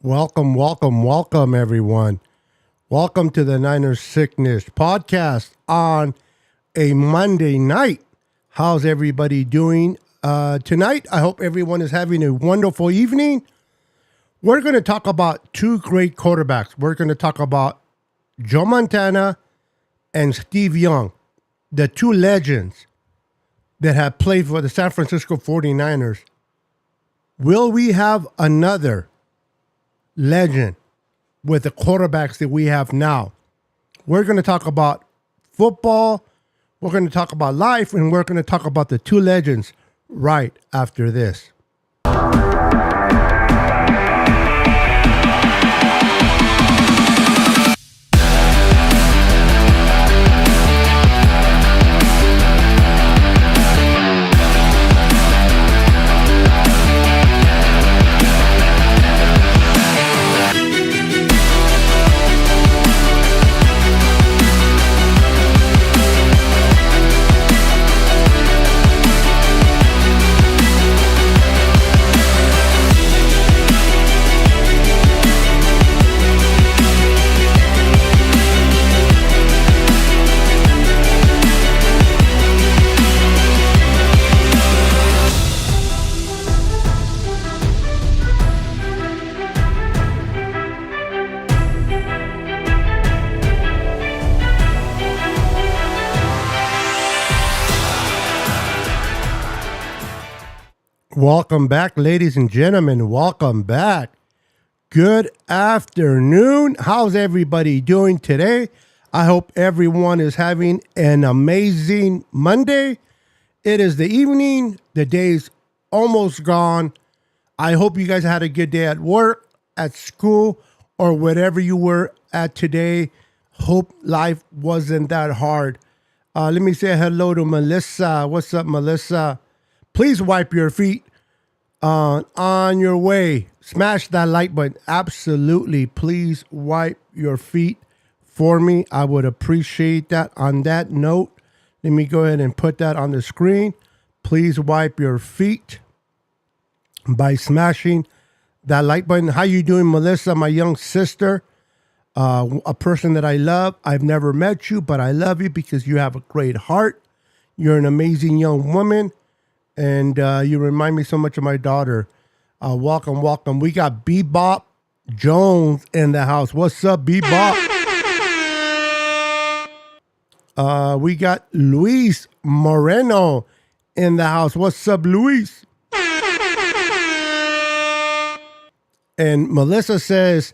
Welcome, everyone. Welcome to the Niners Sickness podcast on a Monday night. How's everybody doing tonight? I hope everyone is having a wonderful evening. We're going to talk about two great quarterbacks. We're going to talk about Joe Montana and Steve Young, the two legends that have played for the San Francisco 49ers. Will we have another legend with the quarterbacks that we have now? We're going to talk about football, we're going to talk about life, and we're going to talk about the two legends right after this. Welcome back, ladies and gentlemen. Welcome back. Good afternoon. How's everybody doing today? I hope everyone is having an amazing Monday. It is the evening. The day's almost gone. I hope you guys had a good day at work, at school, or whatever you were at today. Hope life wasn't that hard. Let me say hello to Melissa. What's up, Melissa? Please wipe your feet on your way. Smash that like button. Absolutely. Please wipe your feet for me. I would appreciate that. On that note, let me go ahead and put that on the screen. Please wipe your feet by smashing that like button. How you doing, Melissa, my young sister? A person that I love. I've never met you, but I love you because you have a great heart. You're an amazing young woman. And you remind me so much of my daughter. Welcome. We got Bebop Jones in the house. What's up, Bebop? We got Luis Moreno in the house. What's up, Luis? And Melissa says,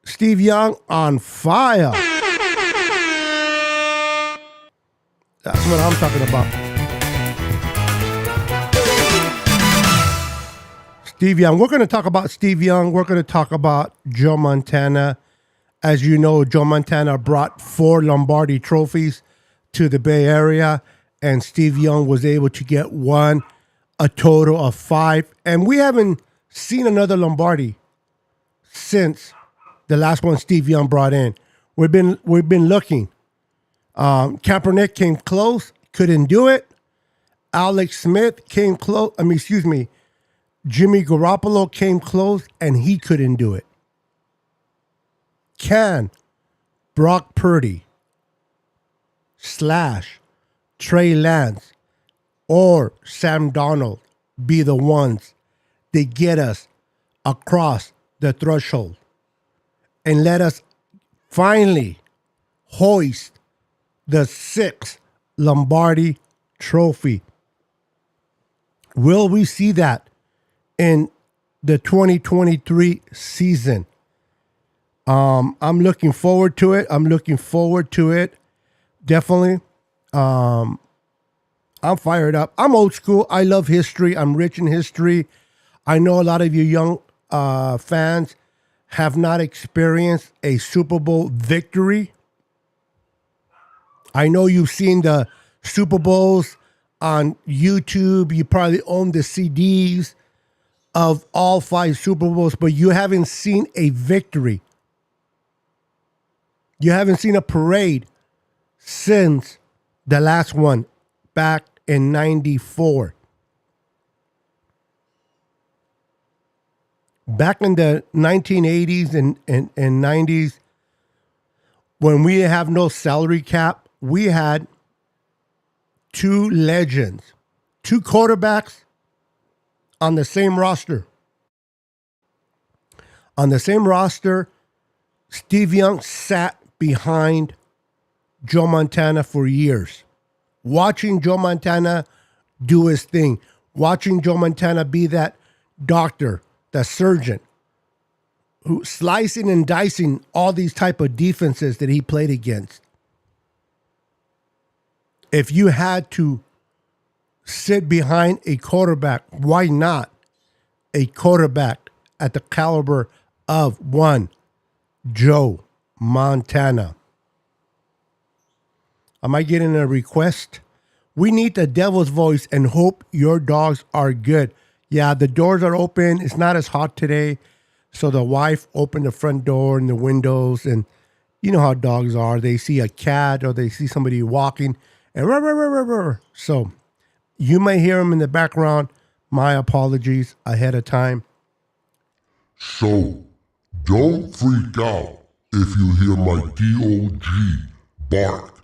Steve Young on fire. That's what I'm talking about. Steve Young. We're going to talk about Steve Young. We're going to talk about Joe Montana. As you know, Joe Montana brought 4 Lombardi trophies to the Bay Area, and Steve Young was able to get 1, a total of 5. And we haven't seen another Lombardi since the last one Steve Young brought in. We've been looking. Kaepernick came close, couldn't do it. Alex Smith came close. Jimmy Garoppolo came close, and he couldn't do it. Can Brock Purdy / Trey Lance or Sam Darnold be the ones that get us across the threshold and let us finally hoist the 6th Lombardi trophy? Will we see that in the 2023 season? I'm looking forward to it. Definitely. I'm fired up. I'm old school. I love history. I'm rich in history. I know a lot of you young fans have not experienced a Super Bowl victory. I know you've seen the Super Bowls on YouTube. You probably own the CDs of all 5 Super Bowls, but you haven't seen a victory. You haven't seen a parade since the last one back in 94. Back in the 1980s and 90s, when we have no salary cap, we had two legends, two quarterbacks on the same roster. On the same roster, Steve Young sat behind Joe Montana for years, watching Joe Montana do his thing, watching Joe Montana be that doctor, that surgeon, who slicing and dicing all these type of defenses that he played against. If you had to sit behind a quarterback, why not a quarterback at the caliber of one Joe Montana? Am I getting a request? We need the devil's voice and hope your dogs are good. Yeah, the doors are open. It's not as hot today. So the wife opened the front door and the windows. And you know how dogs are. They see a cat or they see somebody walking. And rah, rah, rah, rah, rah. So you may hear them in the background. My apologies ahead of time. So don't freak out if you hear my DOG bark.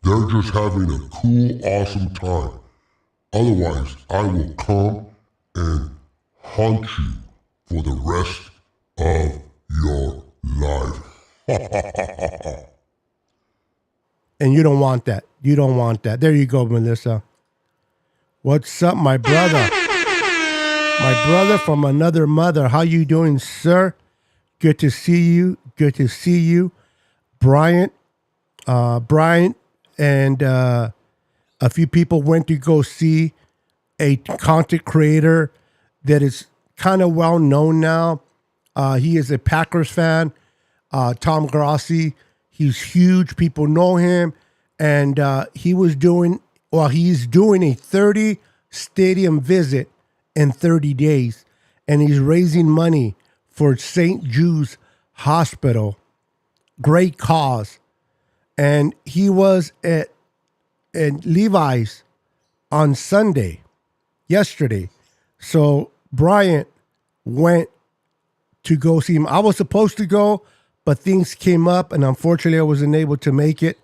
They're just having a cool, awesome time. Otherwise, I will come and haunt you for the rest of your life. And you don't want that. You don't want that. There you go, Melissa. What's up, my brother? My brother from another mother. How you doing, sir? Good to see you. Good to see you. Brian and a few people went to go see a content creator that is kind of well known now. He is a Packers fan, Tom Grossi. He's huge. People know him. And he's doing a 30 stadium visit in 30 days. And he's raising money for St. Jude's Hospital. Great cause. And he was at Levi's on Sunday, yesterday. So Bryant went to go see him. I was supposed to go, but things came up, and unfortunately I wasn't able to make it.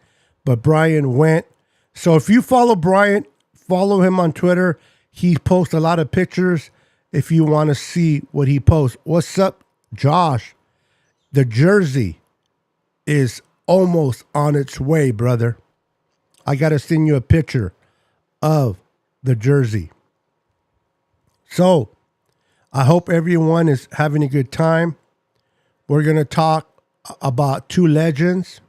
But Brian went. So if you follow Brian, follow him on Twitter. He posts a lot of pictures if you want to see what he posts. What's up, Josh? The jersey is almost on its way, brother. I got to send you a picture of the jersey. So I hope everyone is having a good time. We're going to talk about two legends.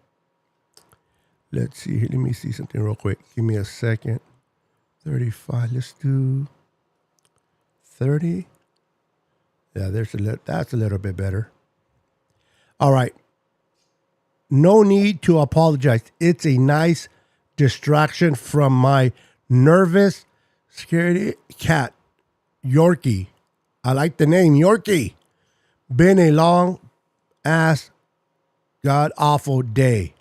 Let's see. Let me see something real quick. Give me a second. 35. Let's do 30. Yeah, that's a little bit better. All right. No need to apologize. It's a nice distraction from my nervous, scaredy cat, Yorkie. I like the name, Yorkie. Been a long ass, god awful day.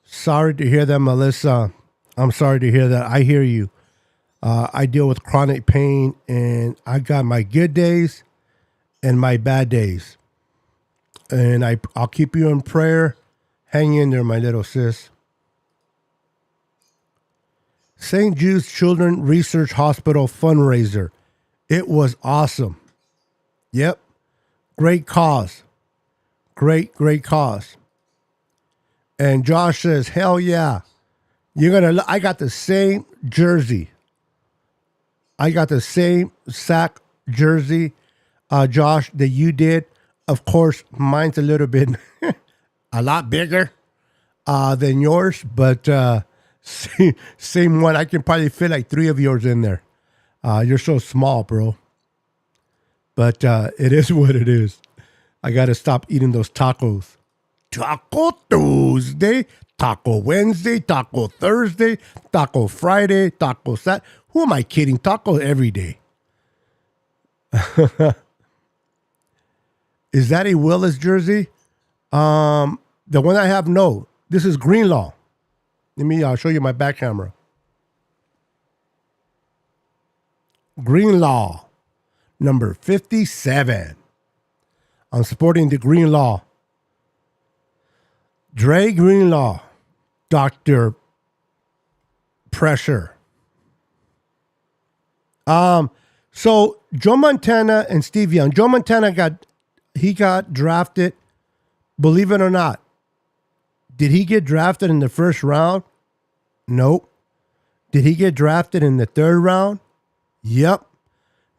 Sorry to hear that, Melissa. I'm sorry to hear that. I hear you. I deal with chronic pain, and I got my good days and my bad days. And I'll keep you in prayer. Hang in there, my little sis. St. Jude's Children's Research Hospital fundraiser. It was awesome. Yep. Great cause. Great cause. And Josh says, hell yeah. I got the same jersey. I got the same sack jersey, Josh, that you did. Of course, mine's a little bit, a lot bigger than yours, but same one. I can probably fit like 3 of yours in there. You're so small, bro. But it is what it is. I got to stop eating those tacos. Taco Tuesday, Taco Wednesday, Taco Thursday, Taco Friday, Taco Saturday. Who am I kidding? Taco every day. Is that a Willis jersey? The one I have, no. This is Greenlaw. I'll show you my back camera. Greenlaw, number 57. I'm sporting the Greenlaw. Dre Greenlaw, Dr. Pressure. So Joe Montana and Steve Young. Joe Montana got drafted, believe it or not. Did he get drafted in the first round? Nope. Did he get drafted in the third round? Yep.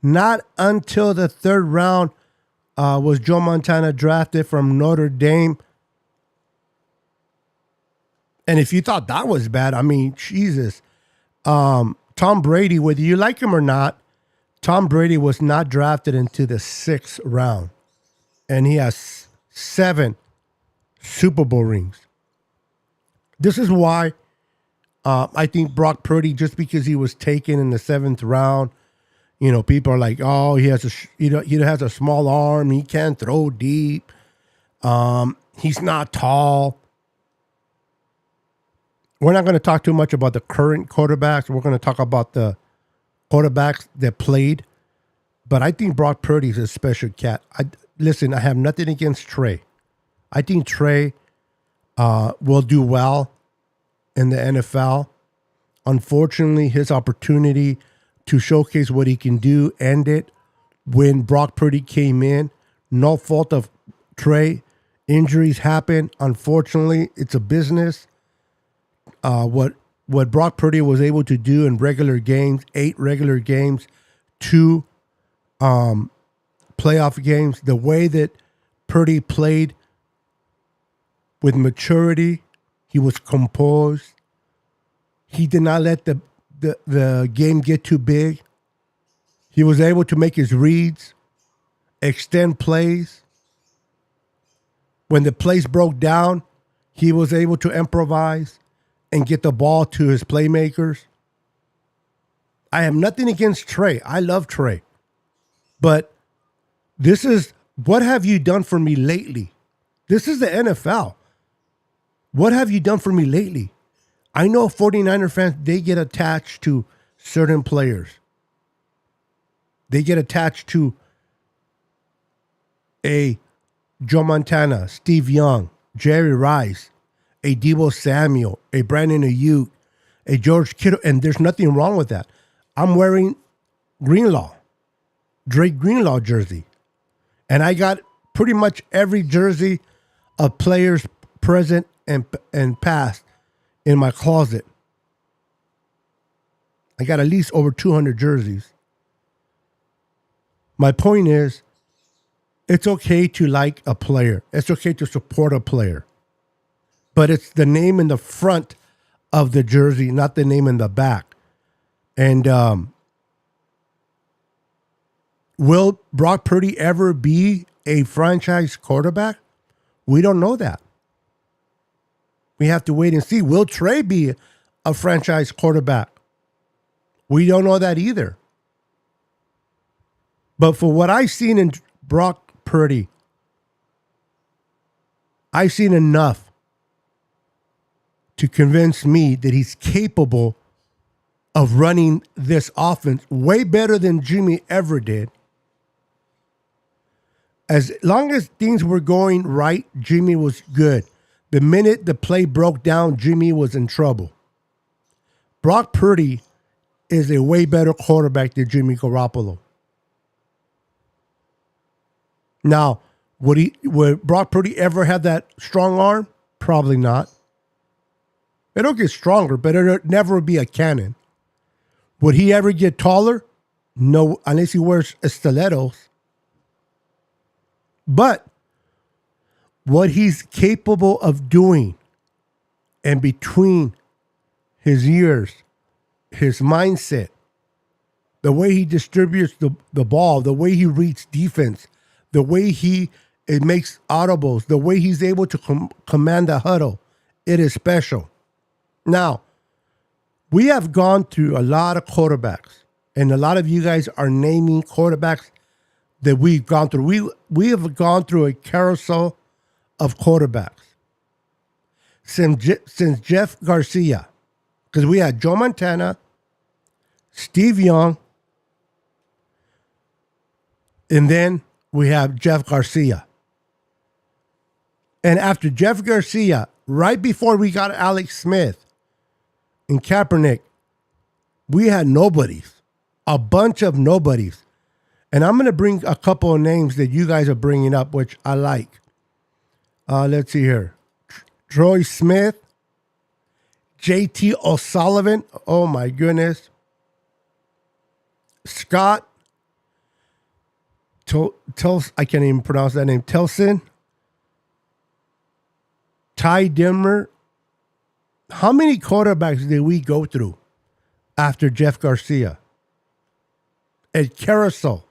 Not until the third round was Joe Montana drafted from Notre Dame. And if you thought that was bad, I mean, Jesus. Tom Brady, whether you like him or not, Tom Brady was not drafted into the sixth round. And he has 7 Super Bowl rings. This is why I think Brock Purdy, just because he was taken in the 7th round, people are like, oh, he has a small arm. He can't throw deep. He's not tall. We're not going to talk too much about the current quarterbacks. We're going to talk about the quarterbacks that played. But I think Brock Purdy is a special cat. Listen, I have nothing against Trey. I think Trey will do well in the NFL. Unfortunately, his opportunity to showcase what he can do ended when Brock Purdy came in. No fault of Trey. Injuries happen. Unfortunately, it's a business. What Brock Purdy was able to do in regular games, 8 regular games, 2 playoff games, the way that Purdy played with maturity, he was composed. He did not let the game get too big. He was able to make his reads, extend plays. When the plays broke down, he was able to improvise and get the ball to his playmakers. I have nothing against Trey. I love Trey. But this is, what have you done for me lately? This is the NFL. What have you done for me lately? I know 49er fans, they get attached to certain players. They get attached to a Joe Montana, Steve Young, Jerry Rice, a Deebo Samuel, a Brandon Ayuk, a George Kittle, and there's nothing wrong with that. I'm wearing Greenlaw, Drake Greenlaw jersey. And I got pretty much every jersey of players present and past in my closet. I got at least over 200 jerseys. My point is, it's okay to like a player. It's okay to support a player. But it's the name in the front of the jersey, not the name in the back. And will Brock Purdy ever be a franchise quarterback? We don't know that. We have to wait and see. Will Trey be a franchise quarterback? We don't know that either. But for what I've seen in Brock Purdy, I've seen enough to convince me that he's capable of running this offense way better than Jimmy ever did. As long as things were going right, Jimmy was good. The minute the play broke down, Jimmy was in trouble. Brock Purdy is a way better quarterback than Jimmy Garoppolo. Now, would Brock Purdy ever have that strong arm? Probably not. It'll get stronger, but it'll never be a cannon. Would he ever get taller? No, unless he wears stilettos. But what he's capable of doing, and between his ears, his mindset, the way he distributes the ball, the way he reads defense, the way he makes audibles, the way he's able to command the huddle, it is special. Now, we have gone through a lot of quarterbacks, and a lot of you guys are naming quarterbacks that we've gone through. We have gone through a carousel of quarterbacks since Jeff Garcia, because we had Joe Montana, Steve Young, and then we have Jeff Garcia. And after Jeff Garcia, right before we got Alex Smith and Kaepernick, we had nobodies, a bunch of nobodies. And I'm going to bring a couple of names that you guys are bringing up, which I like. Let's see here. Troy Smith, JT O'Sullivan. Oh, my goodness. Scott. I can't even pronounce that name. Telson. Ty Dimmer. How many quarterbacks did we go through after Jeff Garcia? A carousel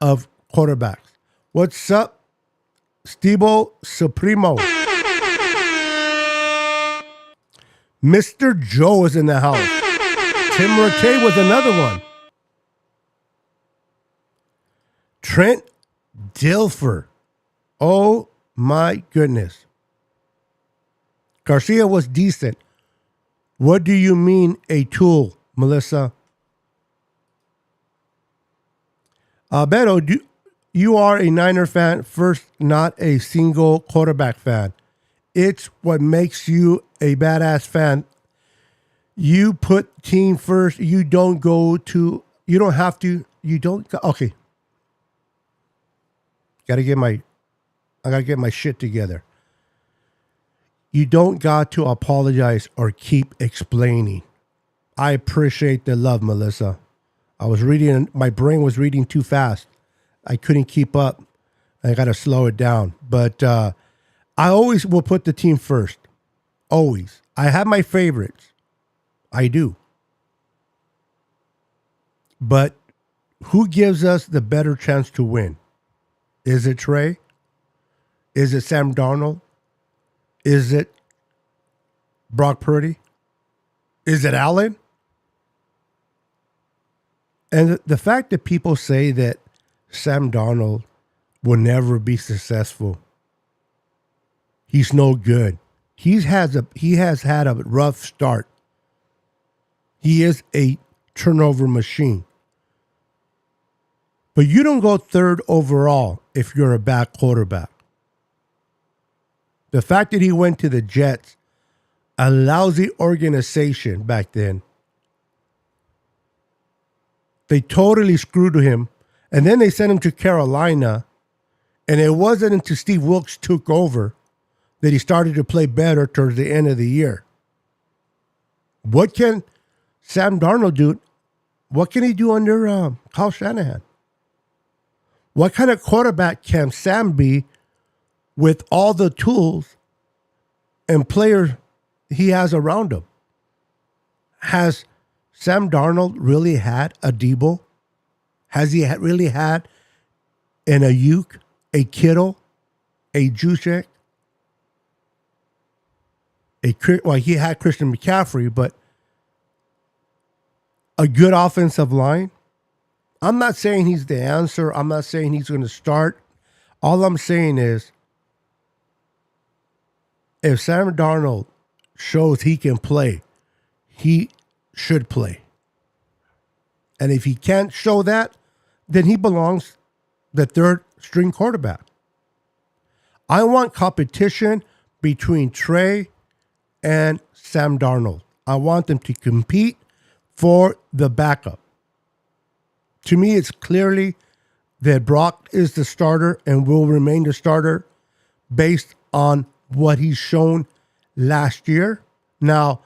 of quarterbacks. What's up, Steve Supremo? Mr. Joe is in the house. Tim Rattay was another one. Trent Dilfer. Oh my goodness. Garcia was decent. What do you mean a tool, Melissa? Beto, you are a Niner fan first, not a single quarterback fan. It's what makes you a badass fan. You put team first. You don't have to. Okay. I gotta get my shit together. You don't got to apologize or keep explaining. I appreciate the love, Melissa. I was reading, my brain was reading too fast. I couldn't keep up. I got to slow it down. But I always will put the team first. Always. I have my favorites. I do. But who gives us the better chance to win? Is it Trey? Is it Sam Darnold? Is it Brock Purdy? Is it Allen? And the fact that people say that Sam Darnold will never be successful, he's no good. He has had a rough start. He is a turnover machine. But you don't go third overall if you're a bad quarterback. The fact that he went to the Jets, a lousy organization back then, they totally screwed him. And then they sent him to Carolina. And it wasn't until Steve Wilkes took over that he started to play better towards the end of the year. What can Sam Darnold do? What can he do under Kyle Shanahan? What kind of quarterback can Sam be with all the tools and players he has around him? Has Sam Darnold really had a Debo? Has he really had an Ayuk, a Kittle, a Juszczyk? He had Christian McCaffrey, but a good offensive line? I'm not saying he's the answer. I'm not saying he's going to start. All I'm saying is, if Sam Darnold shows he can play, he should play. And if he can't show that, then he belongs the third string quarterback. I want competition between Trey and Sam Darnold. I want them to compete for the backup. To me, it's clearly that Brock is the starter and will remain the starter based on what he's shown last year. Now,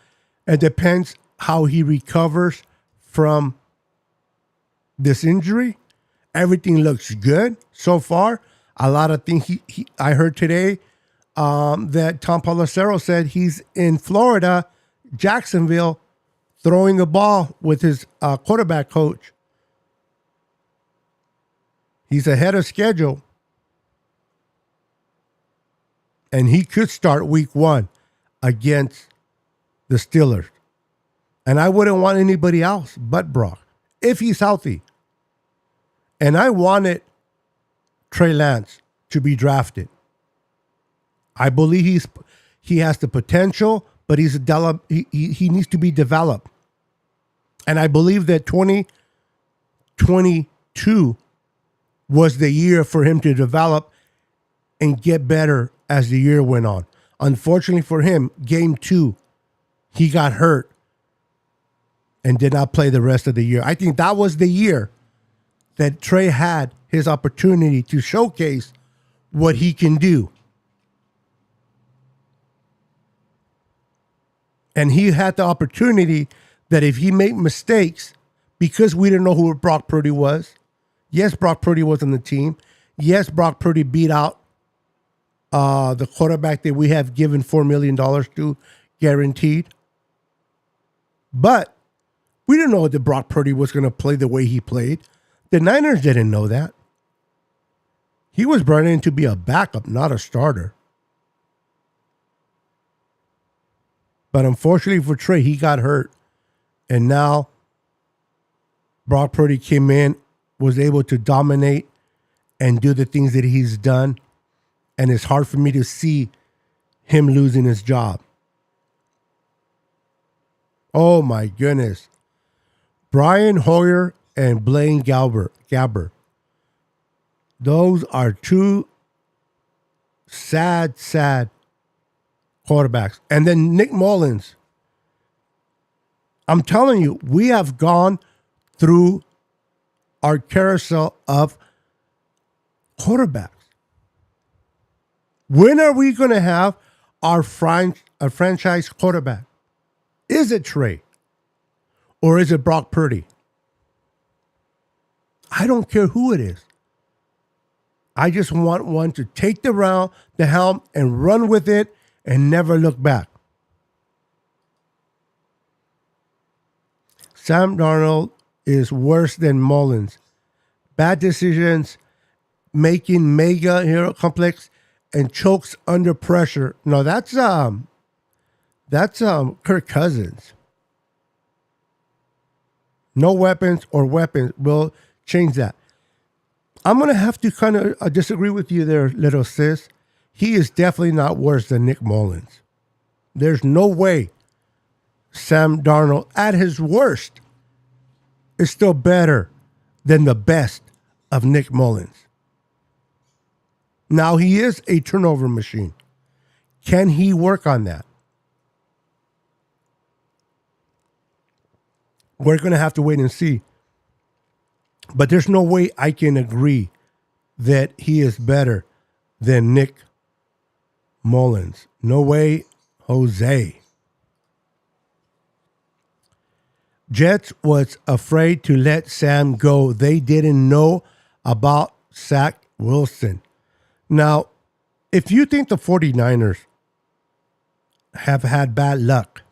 it depends how he recovers from this injury. Everything looks good so far. A lot of things I heard today that Tom Pelissero said he's in Florida, Jacksonville, throwing the ball with his quarterback coach. He's ahead of schedule. And he could start week 1 against the Steelers. And I wouldn't want anybody else but Brock if he's healthy. And I wanted Trey Lance to be drafted. I believe he has the potential, but he needs to be developed. And I believe that 2022 was the year for him to develop and get better as the year went on. Unfortunately for him, game 2, he got hurt and did not play the rest of the year. I think that was the year that Trey had his opportunity to showcase what he can do. And he had the opportunity that if he made mistakes, because we didn't know who Brock Purdy was. Yes, Brock Purdy was on the team. Yes, Brock Purdy beat out the quarterback that we have given $4 million to, guaranteed. But we didn't know that Brock Purdy was going to play the way he played. The Niners didn't know that. He was brought in to be a backup, not a starter. But unfortunately for Trey, he got hurt. And now Brock Purdy came in, was able to dominate and do the things that he's done. And it's hard for me to see him losing his job. Oh my goodness. Brian Hoyer and Blaine Gabbert. Those are two sad quarterbacks. And then Nick Mullins. I'm telling you, we have gone through our carousel of quarterbacks. When are we going to have our franchise quarterback? Is it Trey? Or is it Brock Purdy? I don't care who it is. I just want one to take the helm and run with it and never look back. Sam Darnold is worse than Mullins. Bad decisions, making mega hero complex, and chokes under pressure. No, that's Kirk Cousins. No weapons or weapons will change that. I'm going to have to kind of disagree with you there, little sis. He is definitely not worse than Nick Mullins. There's no way Sam Darnold, at his worst, is still better than the best of Nick Mullins. Now, he is a turnover machine. Can he work on that? We're going to have to wait and see. But there's no way I can agree that he is better than Nick Mullins. No way, Jose. Jets was afraid to let Sam go. They didn't know about Zach Wilson. Now, if you think the 49ers have had bad luck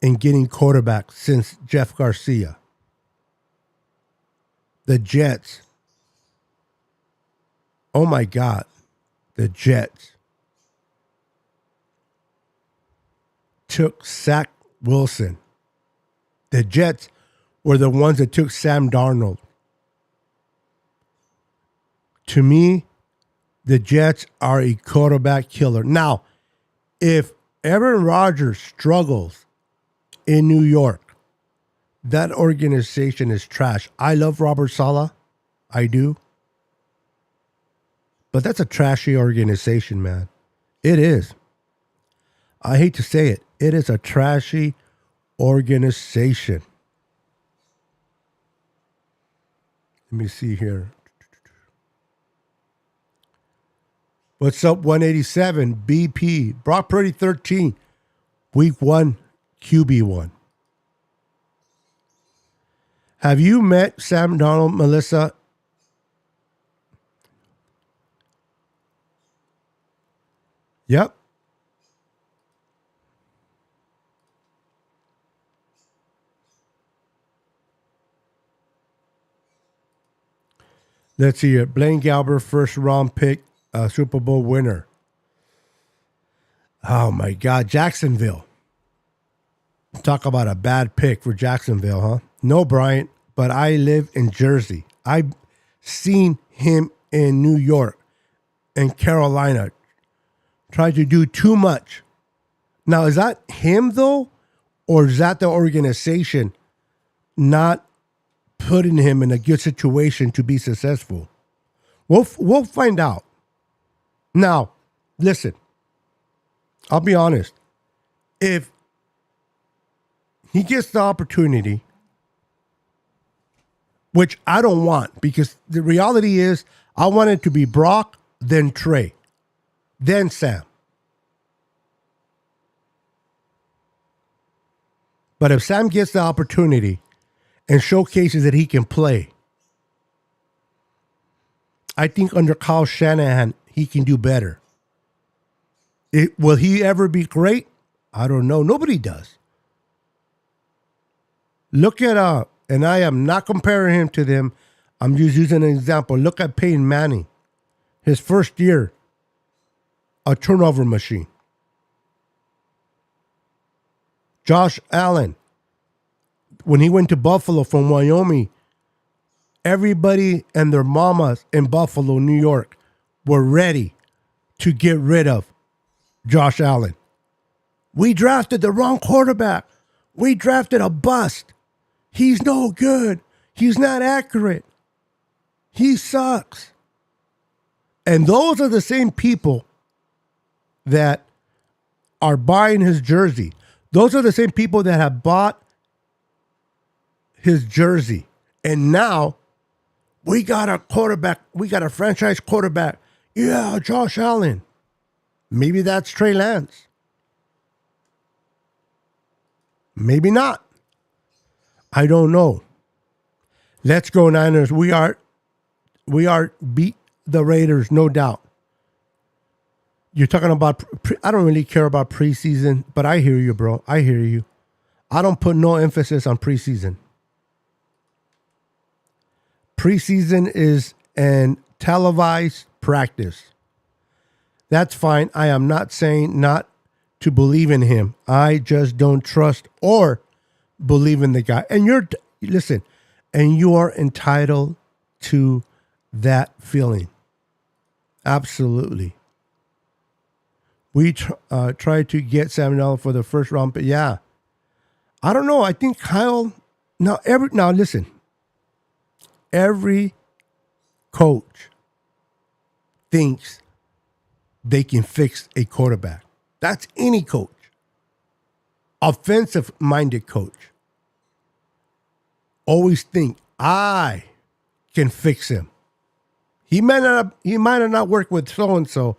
in getting quarterbacks since Jeff Garcia, the Jets, oh my God, the Jets took Zach Wilson. The Jets were the ones that took Sam Darnold. To me, the Jets are a quarterback killer. Now, if Aaron Rodgers struggles in New York, that organization is trash. I love Robert Saleh. I do. But that's a trashy organization, man. It is. I hate to say it. It is a trashy organization. Let me see here. What's up, 187? BP. Brock Purdy 13. Week 1, QB1. Have you met Sam Darnold, Melissa? Yep. Let's see it. Blaine Gabbert, first round pick, Super Bowl winner. Oh my God, Jacksonville. Talk about a bad pick for Jacksonville, huh? No, Bryant, but I live in Jersey. I've seen him in New York and Carolina try to do too much. Now, is that him though? Or is that the organization not putting him in a good situation to be successful? We'll find out. Now, Listen, I'll be honest. If he gets the opportunity, which I don't want, because the reality is I want it to be Brock, then Trey, then Sam. But if Sam gets the opportunity and showcases that he can play, I think under Kyle Shanahan, he can do better. Will he ever be great? I don't know. Nobody does. Look at, and I am not comparing him to them. I'm just using an example. Look at Peyton Manning. His first year, a turnover machine. Josh Allen, when he went to Buffalo from Wyoming, everybody and their mamas in Buffalo, New York, were ready to get rid of Josh Allen. We drafted the wrong quarterback. We drafted a bust. He's no good. He's not accurate. He sucks. And those are the same people that are buying his jersey. Those are the same people that have bought his jersey. And now we got a quarterback. We got a franchise quarterback. Yeah, Josh Allen. Maybe that's Trey Lance. Maybe not. I don't know. Let's go Niners. We are beat the Raiders, no doubt. You're talking about, I don't really care about preseason, but I hear you, bro. I hear you. I don't put no emphasis on preseason. Preseason is an televised practice. That's fine. I am not saying not to believe in him. I just don't trust or believe in the guy. And listen, and you are entitled to that feeling. Absolutely. We tried to get Sam Darnold for the first round, but yeah, I don't know. I think Kyle. Now listen. Every coach thinks they can fix a quarterback. That's any coach. Offensive-minded coach. Always think, I can fix him. He might have not worked with so-and-so,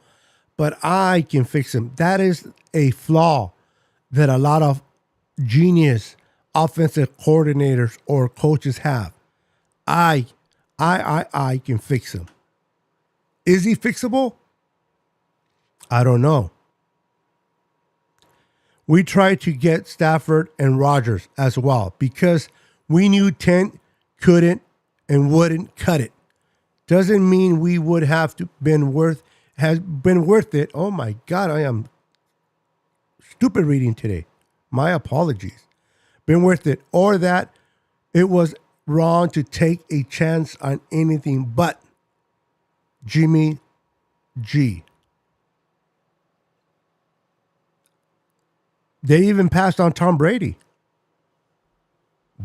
but I can fix him. That is a flaw that a lot of genius offensive coordinators or coaches have. I can fix him. Is he fixable? I don't know. We tried to get Stafford and Rodgers as well because we knew 10 couldn't and wouldn't cut it. Doesn't mean we would have has been worth it. Oh my God, I am stupid reading today. My apologies. Been worth it. Or that it was wrong to take a chance on anything but Jimmy G. They even passed on Tom Brady.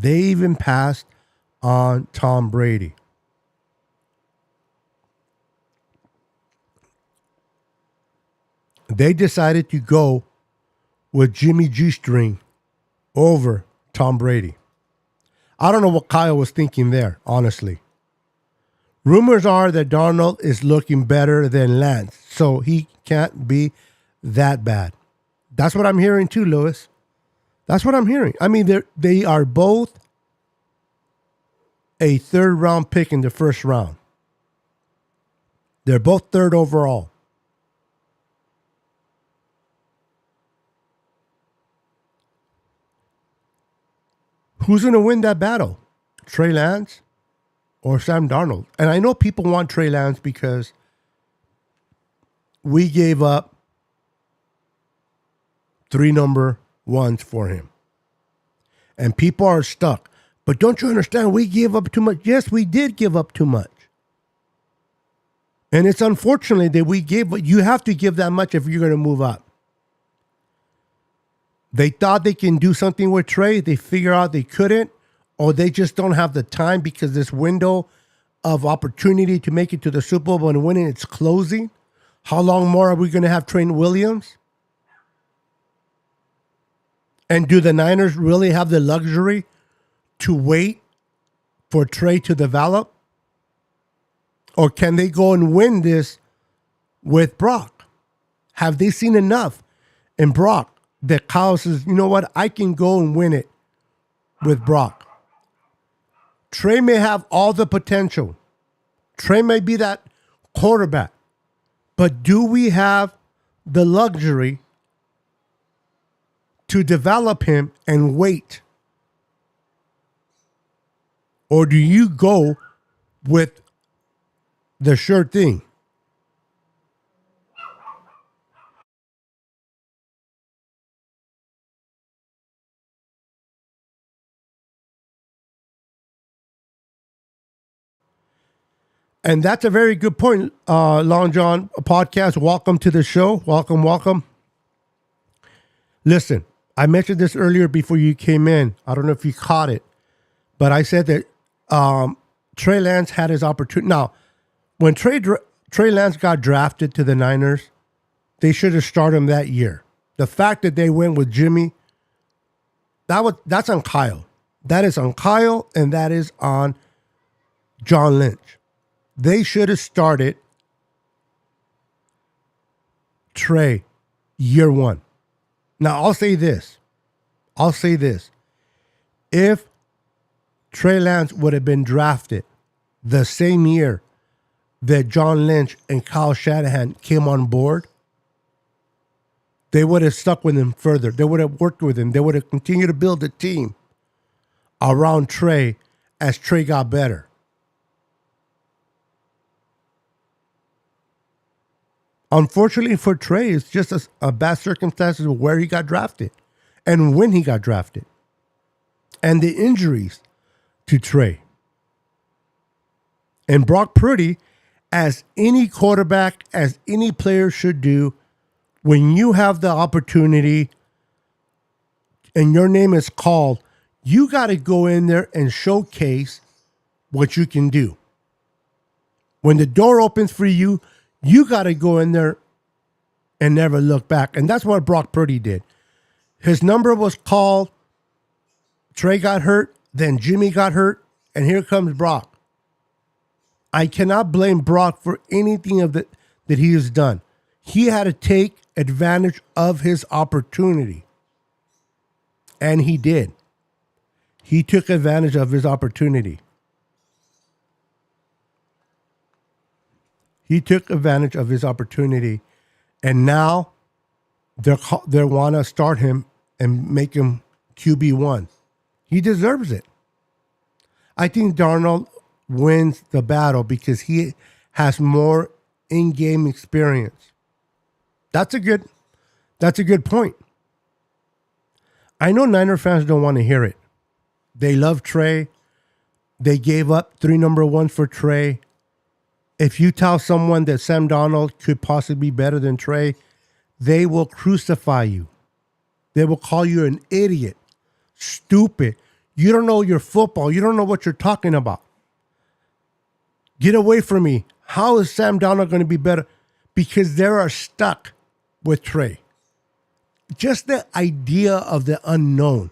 They decided to go with Jimmy G string over Tom Brady. I don't know what Kyle was thinking there, honestly. Rumors are that Darnold is looking better than Lance, so he can't be that bad. That's what I'm hearing too, Lewis. That's what I'm hearing. I mean, they are both a third-round pick in the first round. They're both third overall. Who's going to win that battle? Trey Lance or Sam Darnold? And I know people want Trey Lance because we gave up 3 number ones for him. And people are stuck. But don't you understand? We gave up too much. Yes, we did give up too much. And it's unfortunate that we gave, but you have to give that much if you're going to move up. They thought they can do something with Trey. They figure out they couldn't, or they just don't have the time because this window of opportunity to make it to the Super Bowl and winning, it's closing. How long more are we going to have Trent Williams? And do the Niners really have the luxury to wait for Trey to develop? Or can they go and win this with Brock? Have they seen enough in Brock that Kyle says, you know what, I can go and win it with Brock? Trey may have all the potential. Trey may be that quarterback. But do we have the luxury to develop him and wait? Or do you go with the sure thing? And that's a very good point, Long John Podcast. Welcome to the show. Welcome, welcome. Listen, I mentioned this earlier before you came in. I don't know if you caught it, but I said that Trey Lance had his opportunity. Now, when Trey Lance got drafted to the Niners, they should have started him that year. The fact that they went with Jimmy, that's on Kyle. That is on Kyle, and that is on John Lynch. They should have started Trey year one. Now, I'll say this. If Trey Lance would have been drafted the same year that John Lynch and Kyle Shanahan came on board, they would have stuck with him further. They would have worked with him. They would have continued to build a team around Trey as Trey got better. Unfortunately for Trey, it's just a bad circumstances of where he got drafted and when he got drafted and the injuries to Trey. And Brock Purdy, as any quarterback, as any player should do, when you have the opportunity and your name is called, you got to go in there and showcase what you can do. When the door opens for you, you got to go in there and never look back. And that's what Brock Purdy did. His number was called. Trey got hurt. Then Jimmy got hurt. And here comes Brock. I cannot blame Brock for anything that he has done. He had to take advantage of his opportunity. And he did. He took advantage of his opportunity. He took advantage of his opportunity, and now they want to start him and make him QB1. He deserves it. I think Darnold wins the battle because he has more in-game experience. That's a good point. I know Niner fans don't want to hear it. They love Trey. They gave up 3 number ones for Trey. If you tell someone that Sam Darnold could possibly be better than Trey, they will crucify you. They will call you an idiot, stupid. You don't know your football. You don't know what you're talking about. Get away from me. How is Sam Darnold going to be better? Because they are stuck with Trey. Just the idea of the unknown.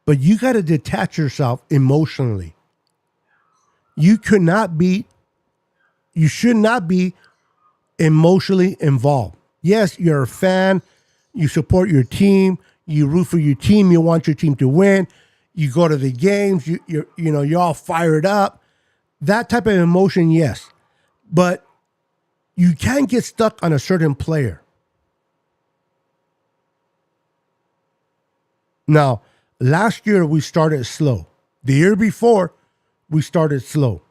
But you got to detach yourself emotionally. You should not be emotionally involved. Yes, you're a fan. You support your team. You root for your team. You want your team to win. You go to the games. You're all fired up. That type of emotion, yes. But you can't get stuck on a certain player. Now, last year, we started slow. The year before, we started slow.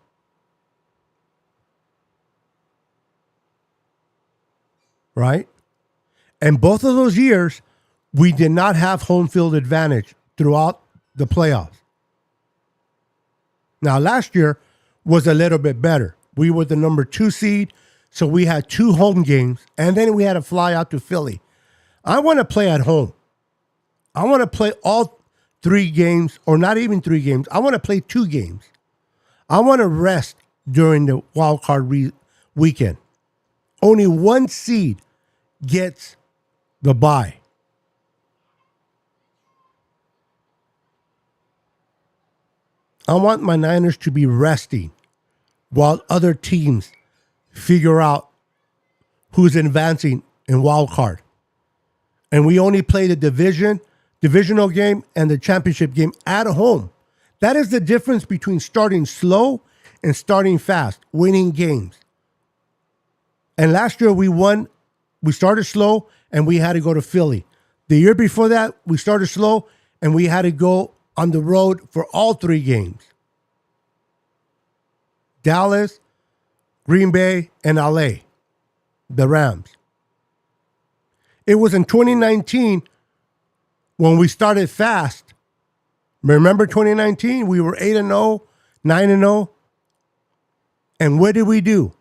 Right? And both of those years, we did not have home field advantage throughout the playoffs. Now, last year was a little bit better. We were the number 2 seed, so we had 2 home games, and then we had to fly out to Philly. I want to play at home. I want to play all 3 games, or not even 3 games. I want to play 2 games. I want to rest during the wild card weekend. Only one seed gets the bye. I want my Niners to be resting while other teams figure out who's advancing in wild card. And we only play the divisional game and the championship game at home. That is the difference between starting slow and starting fast, winning games. And last year we started slow and we had to go to Philly. The year before that, we started slow and we had to go on the road for all 3 games. Dallas, Green Bay, and LA, the Rams. It was in 2019 when we started fast. Remember 2019? We were 8-0, 9-0. And what did we do?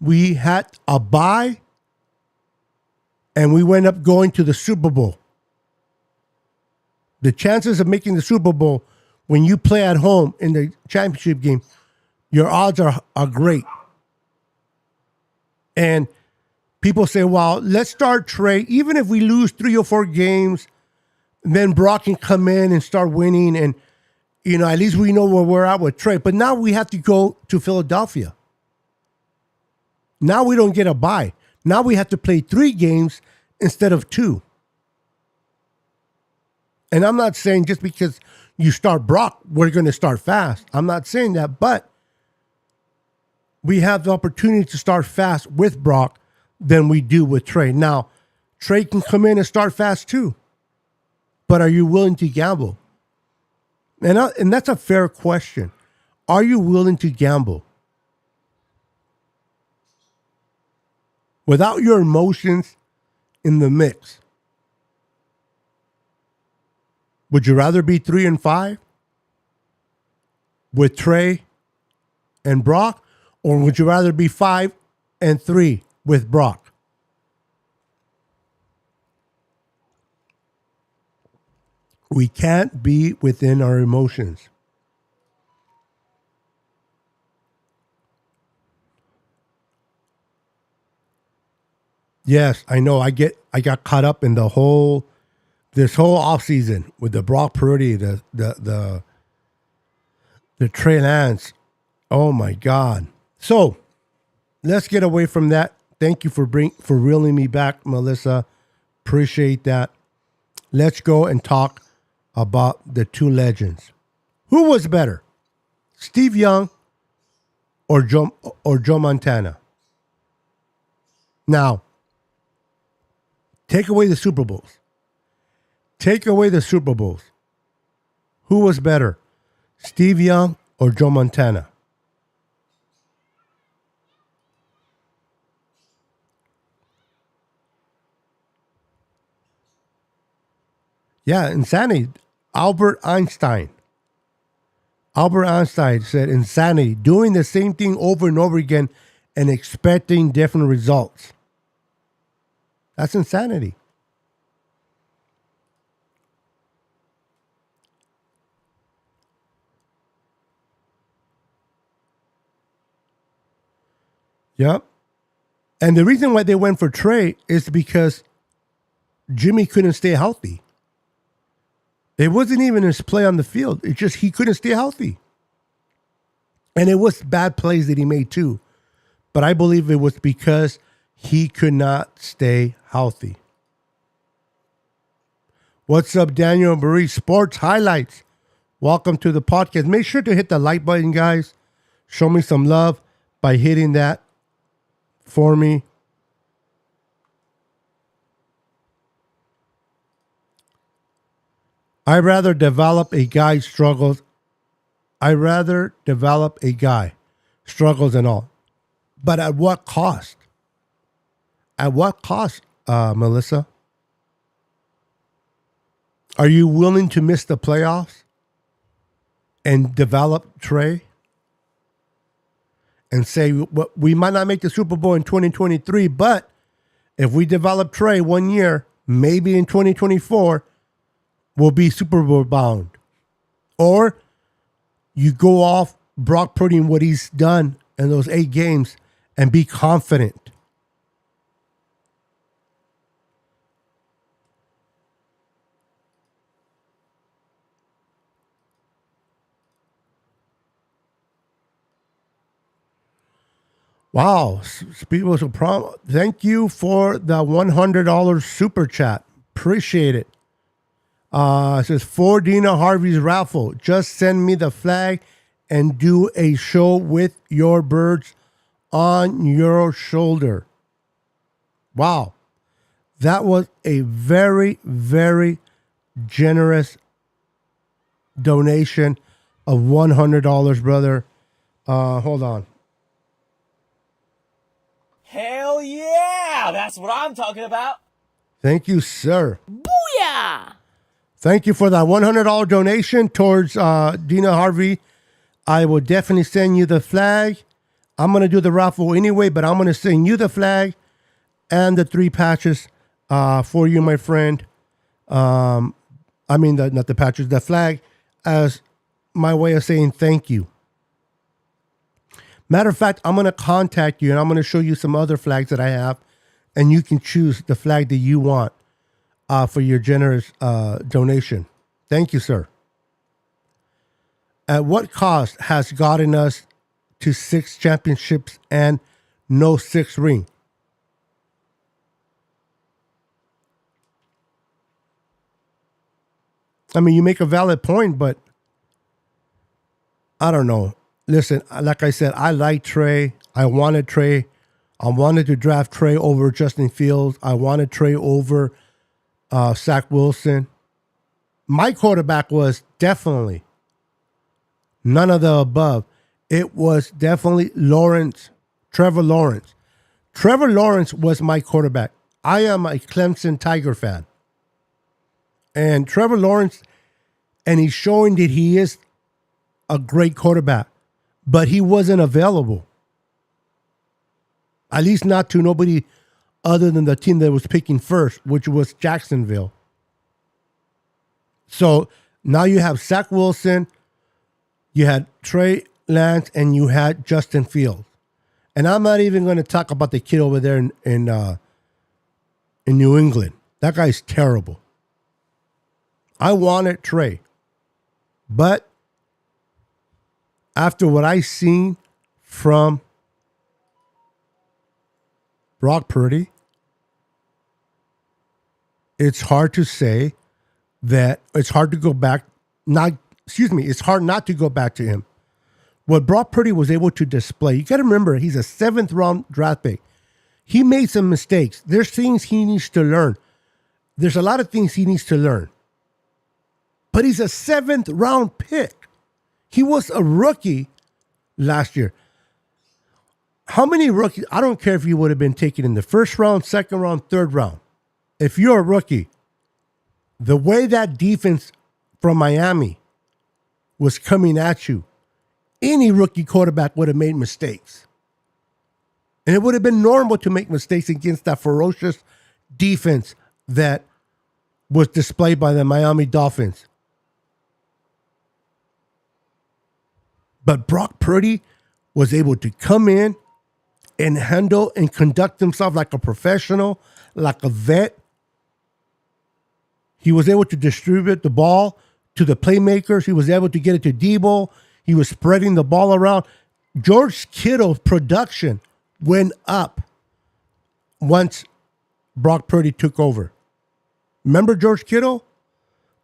We had a bye and we went up going to the Super Bowl. The chances of making the Super Bowl when you play at home in the championship game, your odds are great. And people say, well, let's start Trey. Even if we lose 3 or 4 games, then Brock can come in and start winning. And, at least we know where we're at with Trey. But now we have to go to Philadelphia. Now we don't get a bye. Now we have to play 3 games instead of 2. And I'm not saying just because you start Brock, we're going to start fast. I'm not saying that, but we have the opportunity to start fast with Brock than we do with Trey. Now, Trey can come in and start fast too, but are you willing to gamble? And that's a fair question. Are you willing to gamble? Without your emotions in the mix. Would you rather be 3-5 with Trey and Brock, or would you rather be 5-3 with Brock? We can't be within our emotions. Yes, I know. I got caught up in this whole offseason with the Brock Purdy, the Trey Lance. Oh my God. So let's get away from that. Thank you for reeling me back, Melissa. Appreciate that. Let's go and talk about the 2 legends. Who was better, Steve Young or Joe Montana? Now, take away the Super Bowls. Who was better, Steve Young or Joe Montana? Yeah, insanity. Albert Einstein said, insanity, doing the same thing over and over again and expecting different results. That's insanity. Yep. And the reason why they went for Trey is because Jimmy couldn't stay healthy. It wasn't even his play on the field. It's just he couldn't stay healthy. And it was bad plays that he made too. But I believe it was because he could not stay healthy. What's up, Daniel Marie? Sports Highlights. Welcome to the podcast. Make sure to hit the like button, guys. Show me some love by hitting that for me. I'd rather develop a guy struggles. And all. But at what cost? At what cost, Melissa? Are you willing to miss the playoffs and develop Trey? And say, well, we might not make the Super Bowl in 2023, but if we develop Trey 1 year, maybe in 2024, will be Super Bowl bound. Or you go off Brock Purdy and what he's done in those 8 games and be confident. Wow. Thank you for the $100 super chat. Appreciate it. It says, for Dina Harvey's raffle, just send me the flag and do a show with your birds on your shoulder. Wow. That was a very, very generous donation of $100, brother. Hold on. Hell yeah! That's what I'm talking about. Thank you, sir. Booyah! Thank you for that $100 donation towards Dina Harvey. I will definitely send you the flag. I'm going to do the raffle anyway, but I'm going to send you the flag and the 3 patches for you, my friend. Not the patches, the flag, as my way of saying thank you. Matter of fact, I'm going to contact you and I'm going to show you some other flags that I have, and you can choose the flag that you want for your generous donation. Thank you, sir. At what cost has gotten us to 6 championships and no 6th ring? I mean, you make a valid point, but I don't know. Listen, like I said, I like Trey. I wanted Trey. I wanted to draft Trey over Justin Fields. I wanted Trey over Zach Wilson. My quarterback was definitely none of the above. It was definitely Trevor Lawrence. Trevor Lawrence was my quarterback. I am a Clemson Tiger fan. And Trevor Lawrence, and he's showing that he is a great quarterback, but he wasn't available. At least not to nobody other than the team that was picking first, which was Jacksonville. So now you have Zach Wilson, you had Trey Lance, and you had Justin Fields. And I'm not even going to talk about the kid over there in New England. That guy's terrible. I wanted Trey. But after what I seen from Brock Purdy, it's hard to say that it's hard to go back. It's hard not to go back to him. What Brock Purdy was able to display, you got to remember, he's a 7th round draft pick. He made some mistakes. There's things he needs to learn. There's a lot of things he needs to learn. But he's a 7th round pick. He was a rookie last year. How many rookies? I don't care if you would have been taken in the 1st round, 2nd round, 3rd round. If you're a rookie, the way that defense from Miami was coming at you, any rookie quarterback would have made mistakes. And it would have been normal to make mistakes against that ferocious defense that was displayed by the Miami Dolphins. But Brock Purdy was able to come in and handle and conduct himself like a professional, like a vet. He was able to distribute the ball to the playmakers. He was able to get it to Debo. He was spreading the ball around. George Kittle's production went up once Brock Purdy took over. Remember George Kittle?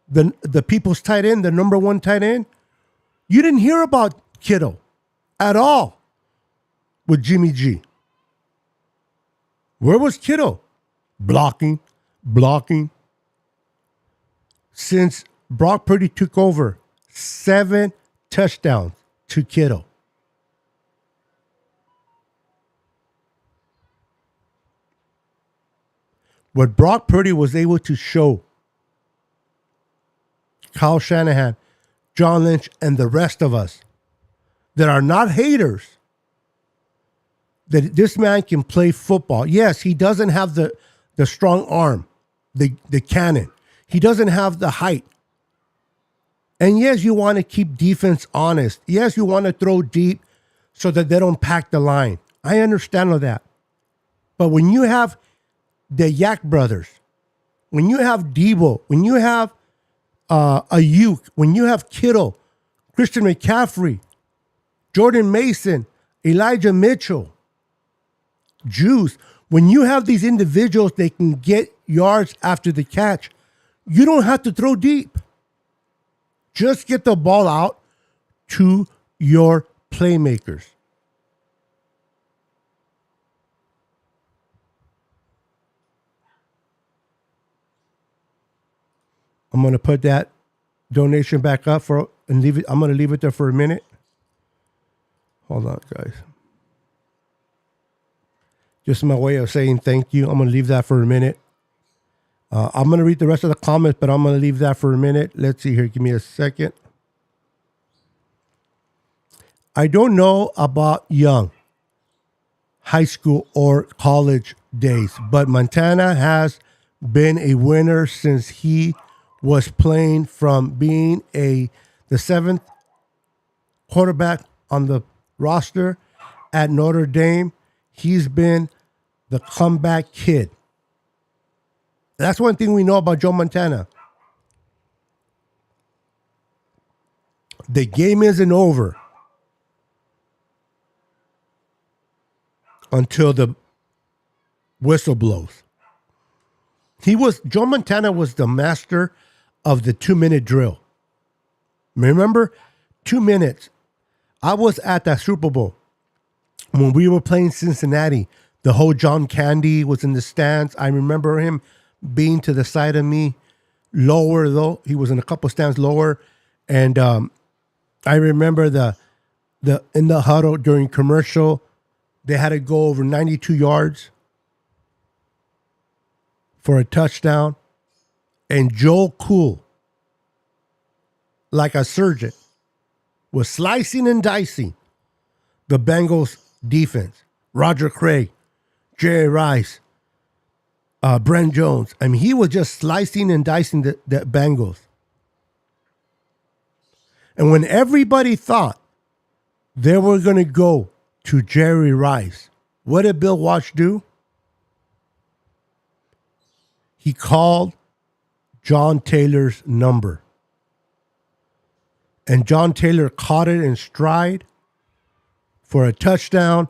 The people's tight end, the number 1 tight end? You didn't hear about Kittle at all with Jimmy G. Where was Kittle? Blocking. Since Brock Purdy took over, 7 touchdowns to Kittle. What Brock Purdy was able to show Kyle Shanahan, John Lynch, and the rest of us that are not haters, that this man can play football. Yes, he doesn't have the strong arm, the cannon. He doesn't have the height And yes, you want to keep defense honest. Yes, you want to throw deep so that they don't pack the line. I understand all that. But when you have the Yak brothers, when you have Debo, when you have Ayuk, when you have Kittle, Christian McCaffrey, Jordan Mason, Elijah Mitchell, Juice, when you have these individuals that can get yards after the catch, you don't have to throw deep. Just get the ball out to your playmakers. I'm going to put that donation back up and leave it. I'm going to leave it there for a minute. Hold on, guys. Just my way of saying thank you. I'm going to leave that for a minute. I'm going to read the rest of the comments, but I'm going to leave that for a minute. Let's see here. Give me a second. I don't know about young, high school, or college days, but Montana has been a winner since he was playing from being the seventh quarterback on the roster at Notre Dame. He's been the comeback kid. That's one thing we know about Joe Montana. The game isn't over until the whistle blows. Joe Montana was the master of the 2-minute drill. Remember? 2 minutes. I was at that Super Bowl when we were playing Cincinnati. The whole John Candy was in the stands. I remember him being to the side of me, lower though. He was in a couple stands lower. And I remember the in the huddle during commercial, they had to go over 92 yards for a touchdown. And Joe Cool, like a surgeon, was slicing and dicing the Bengals defense. Roger Craig, Jerry Rice, Brent Jones. I mean, he was just slicing and dicing the Bengals. And when everybody thought they were going to go to Jerry Rice, what did Bill Walsh do? He called John Taylor's number. And John Taylor caught it in stride for a touchdown.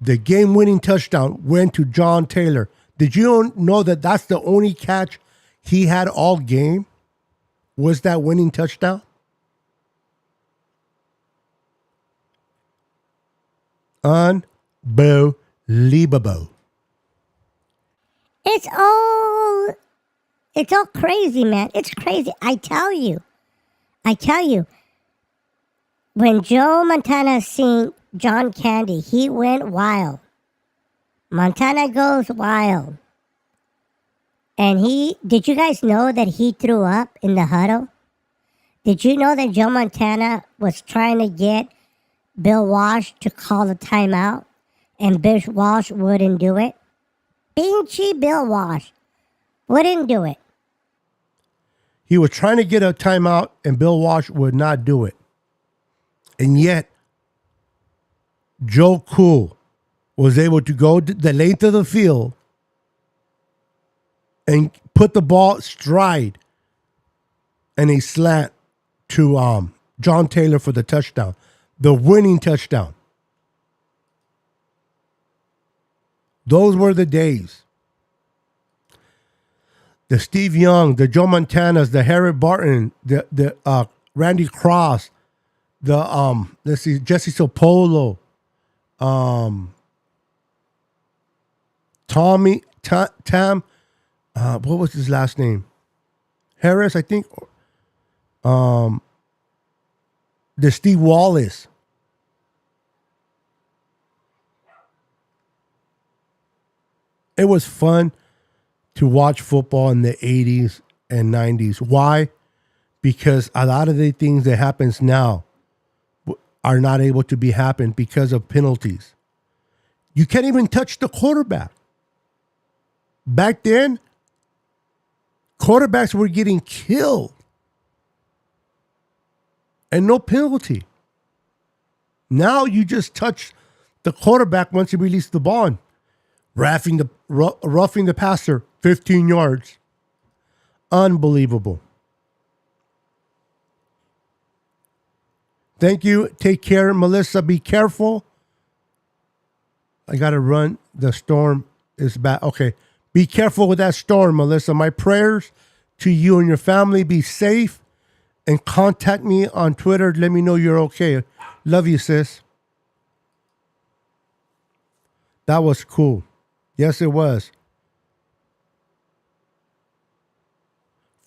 The game-winning touchdown went to John Taylor. Did you know that that's the only catch he had all game? Was that winning touchdown? Unbelievable. It's all crazy, man. It's crazy. I tell you. When Joe Montana seen John Candy, he went wild. Montana goes wild. And did you guys know that he threw up in the huddle? Did you know that Joe Montana was trying to get Bill Walsh to call a timeout and Bill Walsh wouldn't do it? Pinchy Bill Walsh wouldn't do it. He was trying to get a timeout and Bill Walsh would not do it. And yet, Joe Cool was able to go the length of the field and put the ball stride and a slant to John Taylor for the touchdown, the winning touchdown. Those were the days. The Steve Young, the Joe Montanas, the Harry Barton, the Randy Cross, the Jesse Sopolo, Tam, what was his last name? Harris, I think. The Steve Wallace. It was fun to watch football in the 80s and 90s. Why? Because a lot of the things that happens now are not able to be happened because of penalties. You can't even touch the quarterback. Back then, quarterbacks were getting killed. and no penalty. Now you just touch the quarterback once you release the ball and roughing the passer 15 yards. Unbelievable. Thank you. Take care, Melissa. Be careful. I got to run. The storm is bad. Okay. Be careful with that storm, Melissa. My prayers to you and your family. Be safe and contact me on Twitter. Let me know you're okay. Love you, sis. That was cool. Yes, it was.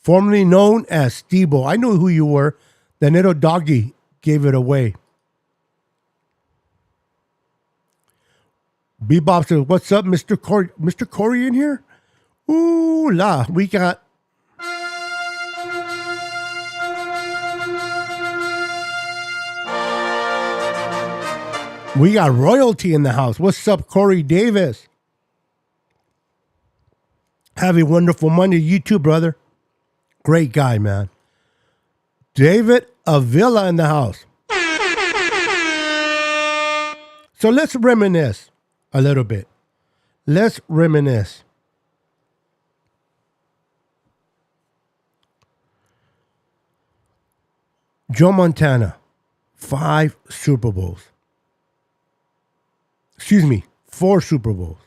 Formerly known as Steve-O. I knew who you were. The little doggy gave it away. Bebop says, "What's up, Mr. Corey? Mr. Corey in here? Ooh la, we got royalty in the house. What's up, Corey Davis? Have a wonderful Monday. You too, brother. Great guy, man. David Avila in the house. So let's reminisce a little bit. Let's reminisce. Joe Montana, 5 Super Bowls. Excuse me, 4 Super Bowls.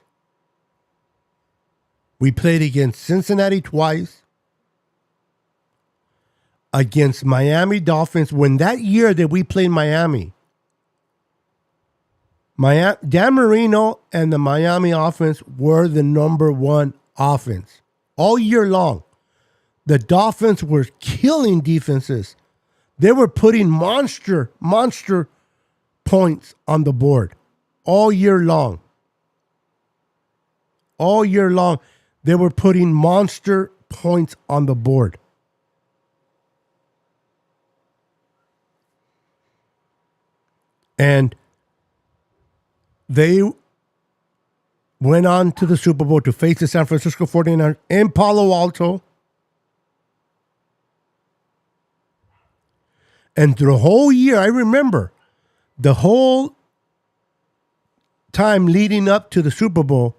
We played against Cincinnati twice, against Miami Dolphins. When that year that we played Miami, Dan Marino and the Miami offense were the number 1 offense all year long. The Dolphins were killing defenses. They were putting monster points on the board all year long. All year long, they were putting monster points on the board. And they went on to the Super Bowl to face the San Francisco 49ers in Palo Alto. And the whole year, I remember, the whole time leading up to the Super Bowl,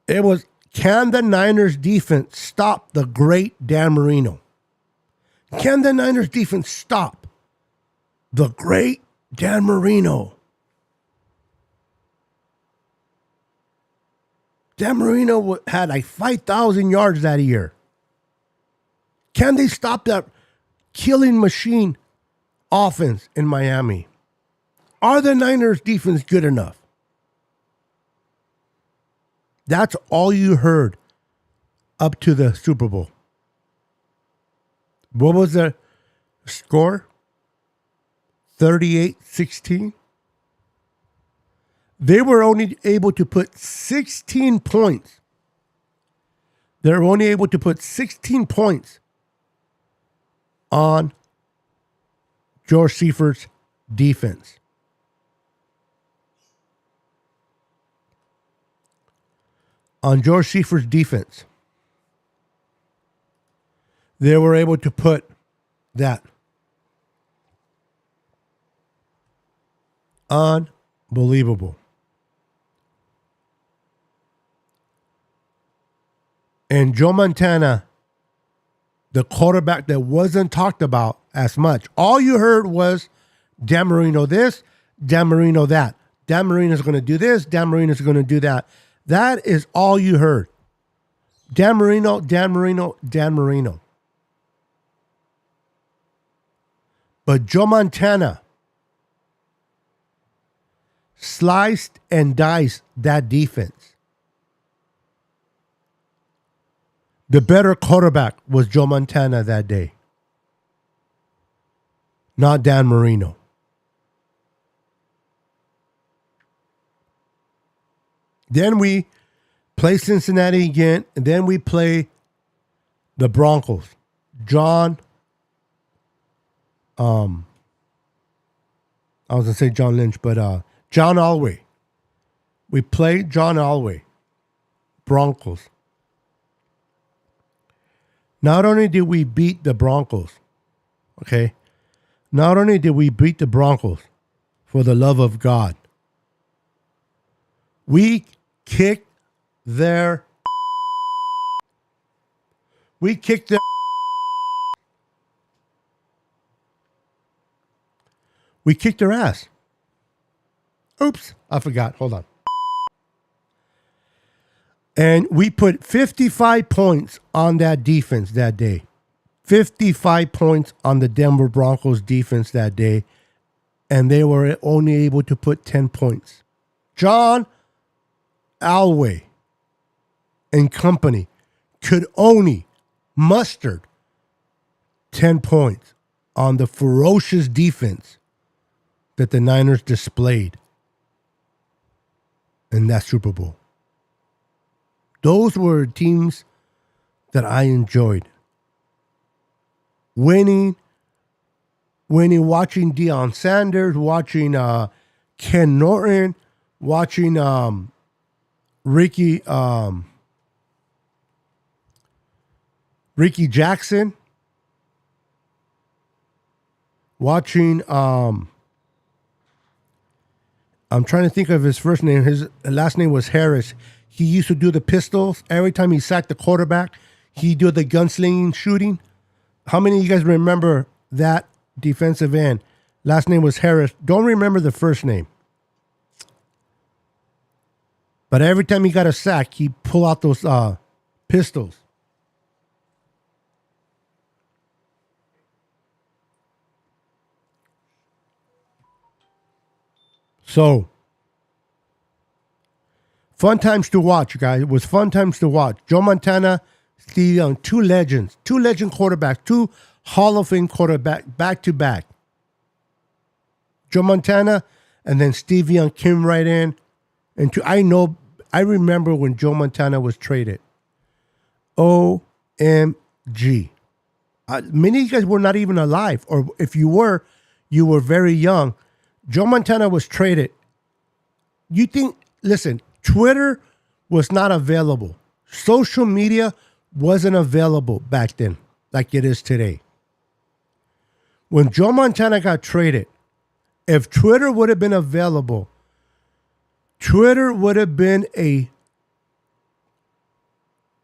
it was, can the Niners defense stop the great Dan Marino? Can the Niners defense stop the great Dan Marino? Dan Marino had like 5,000 yards that year. Can they stop that killing machine offense in Miami? Are the Niners defense good enough? That's all you heard up to the Super Bowl. What was the score? 38-16. They were only able to put 16 points. They were only able to put 16 points on George Seifert's defense. On George Seifert's defense, they were able to put that. Unbelievable. And Joe Montana, the quarterback that wasn't talked about as much. All you heard was Dan Marino this, Dan Marino that. Dan Marino's going to do this, Dan Marino's going to do that. That is all you heard. Dan Marino, Dan Marino, Dan Marino. But Joe Montana sliced and diced that defense. The better quarterback was Joe Montana that day, not Dan Marino. Then we play Cincinnati again, and then we play the Broncos. I was going to say John Lynch, but John Elway. We played John Elway, Broncos. Not only did we beat the Broncos, okay, Not only did we beat the Broncos, for the love of God, we kicked their we kicked their we kicked their ass. Oops, I forgot. Hold on. And we put 55 points on that defense that day. 55 points on the Denver Broncos defense that day. And they were only able to put 10 points. John Elway and company could only muster 10 points on the ferocious defense that the Niners displayed in that Super Bowl. Those were teams that I enjoyed. Winning, watching Deion Sanders, watching Ken Norton, watching Ricky Jackson, watching I'm trying to think of his first name. His last name was Harris. He used to do the pistols. Every time he sacked the quarterback, he'd do the gunslinging shooting. How many of you guys remember that defensive end? Last name was Harris. Don't remember the first name. But every time he got a sack, he'd pull out those pistols. So, fun times to watch, guys. It was fun times to watch. Joe Montana, Steve Young, two legend quarterbacks, two Hall of Fame quarterbacks back to back. Joe Montana and then Steve Young came right in. And I remember when Joe Montana was traded. OMG. Many of you guys were not even alive, or if you were very young. Joe Montana was traded. Listen, Twitter was not available. Social media wasn't available back then like it is today. When Joe Montana got traded, if Twitter would have been available, Twitter would have been a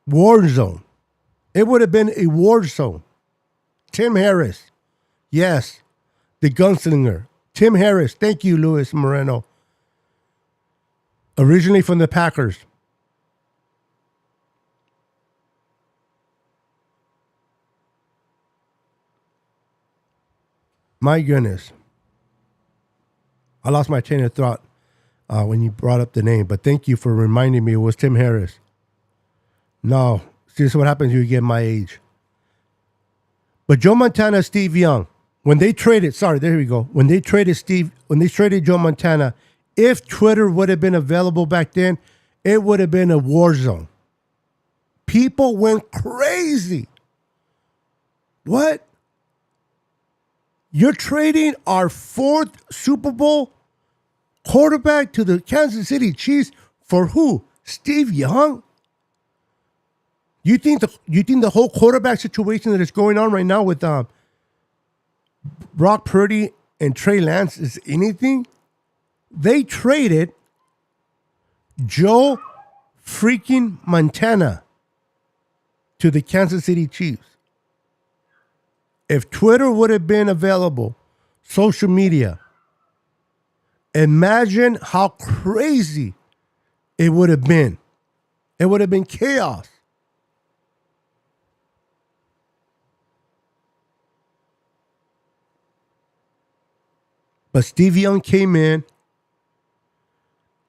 war zone. It would have been a war zone. Tim Harris, yes, the gunslinger. Tim Harris, thank you, Luis Moreno. Originally from the Packers. My goodness. I lost my train of thought when you brought up the name, but thank you for reminding me it was Tim Harris. No, see, this is what happens when you get my age. But Joe Montana, Steve Young, when they traded Joe Montana, if Twitter would have been available back then, it would have been a war zone. People went crazy. What? You're trading our fourth Super Bowl quarterback to the Kansas City Chiefs for who? Steve Young? You think the whole quarterback situation that is going on right now with Brock Purdy and Trey Lance is anything? They traded Joe freaking Montana to the Kansas City Chiefs. If Twitter would have been available, social media, imagine how crazy it would have been. It would have been chaos. But Steve Young came in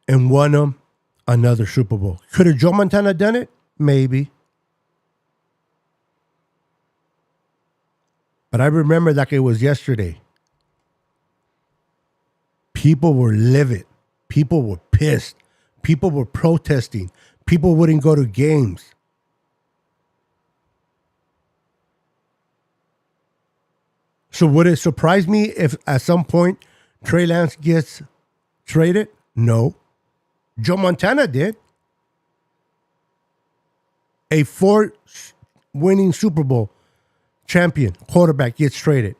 and won them another Super Bowl. Could have Joe Montana done it? Maybe. But I remember like it was yesterday. People were livid. People were pissed. People were protesting. People wouldn't go to games. So would it surprise me if at some point Trey Lance gets traded? No. Joe Montana did. A 4 winning Super Bowl champion quarterback gets traded.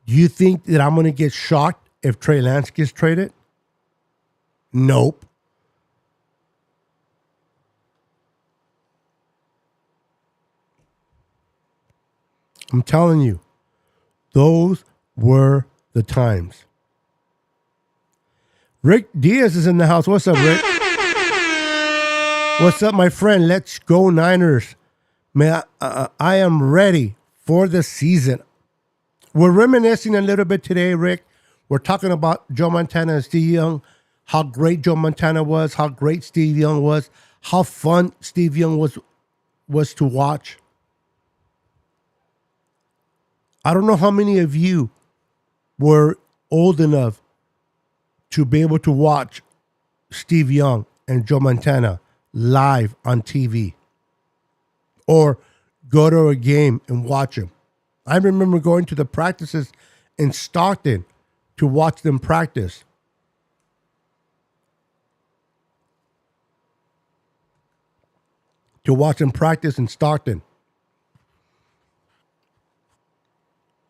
Do you think that I'm going to get shocked if Trey Lance gets traded? Nope. I'm telling you, those were the times. Rick Diaz is in the house. What's up, Rick? What's up, my friend? Let's go Niners. Man, I am ready for the season. We're reminiscing a little bit today, Rick. We're talking about Joe Montana and Steve Young, how great Joe Montana was, how great Steve Young was, how fun Steve Young was to watch. I don't know how many of you were old enough to be able to watch Steve Young and Joe Montana live on TV or go to a game and watch them. I remember going to the practices in Stockton to watch them practice. To watch them practice in Stockton.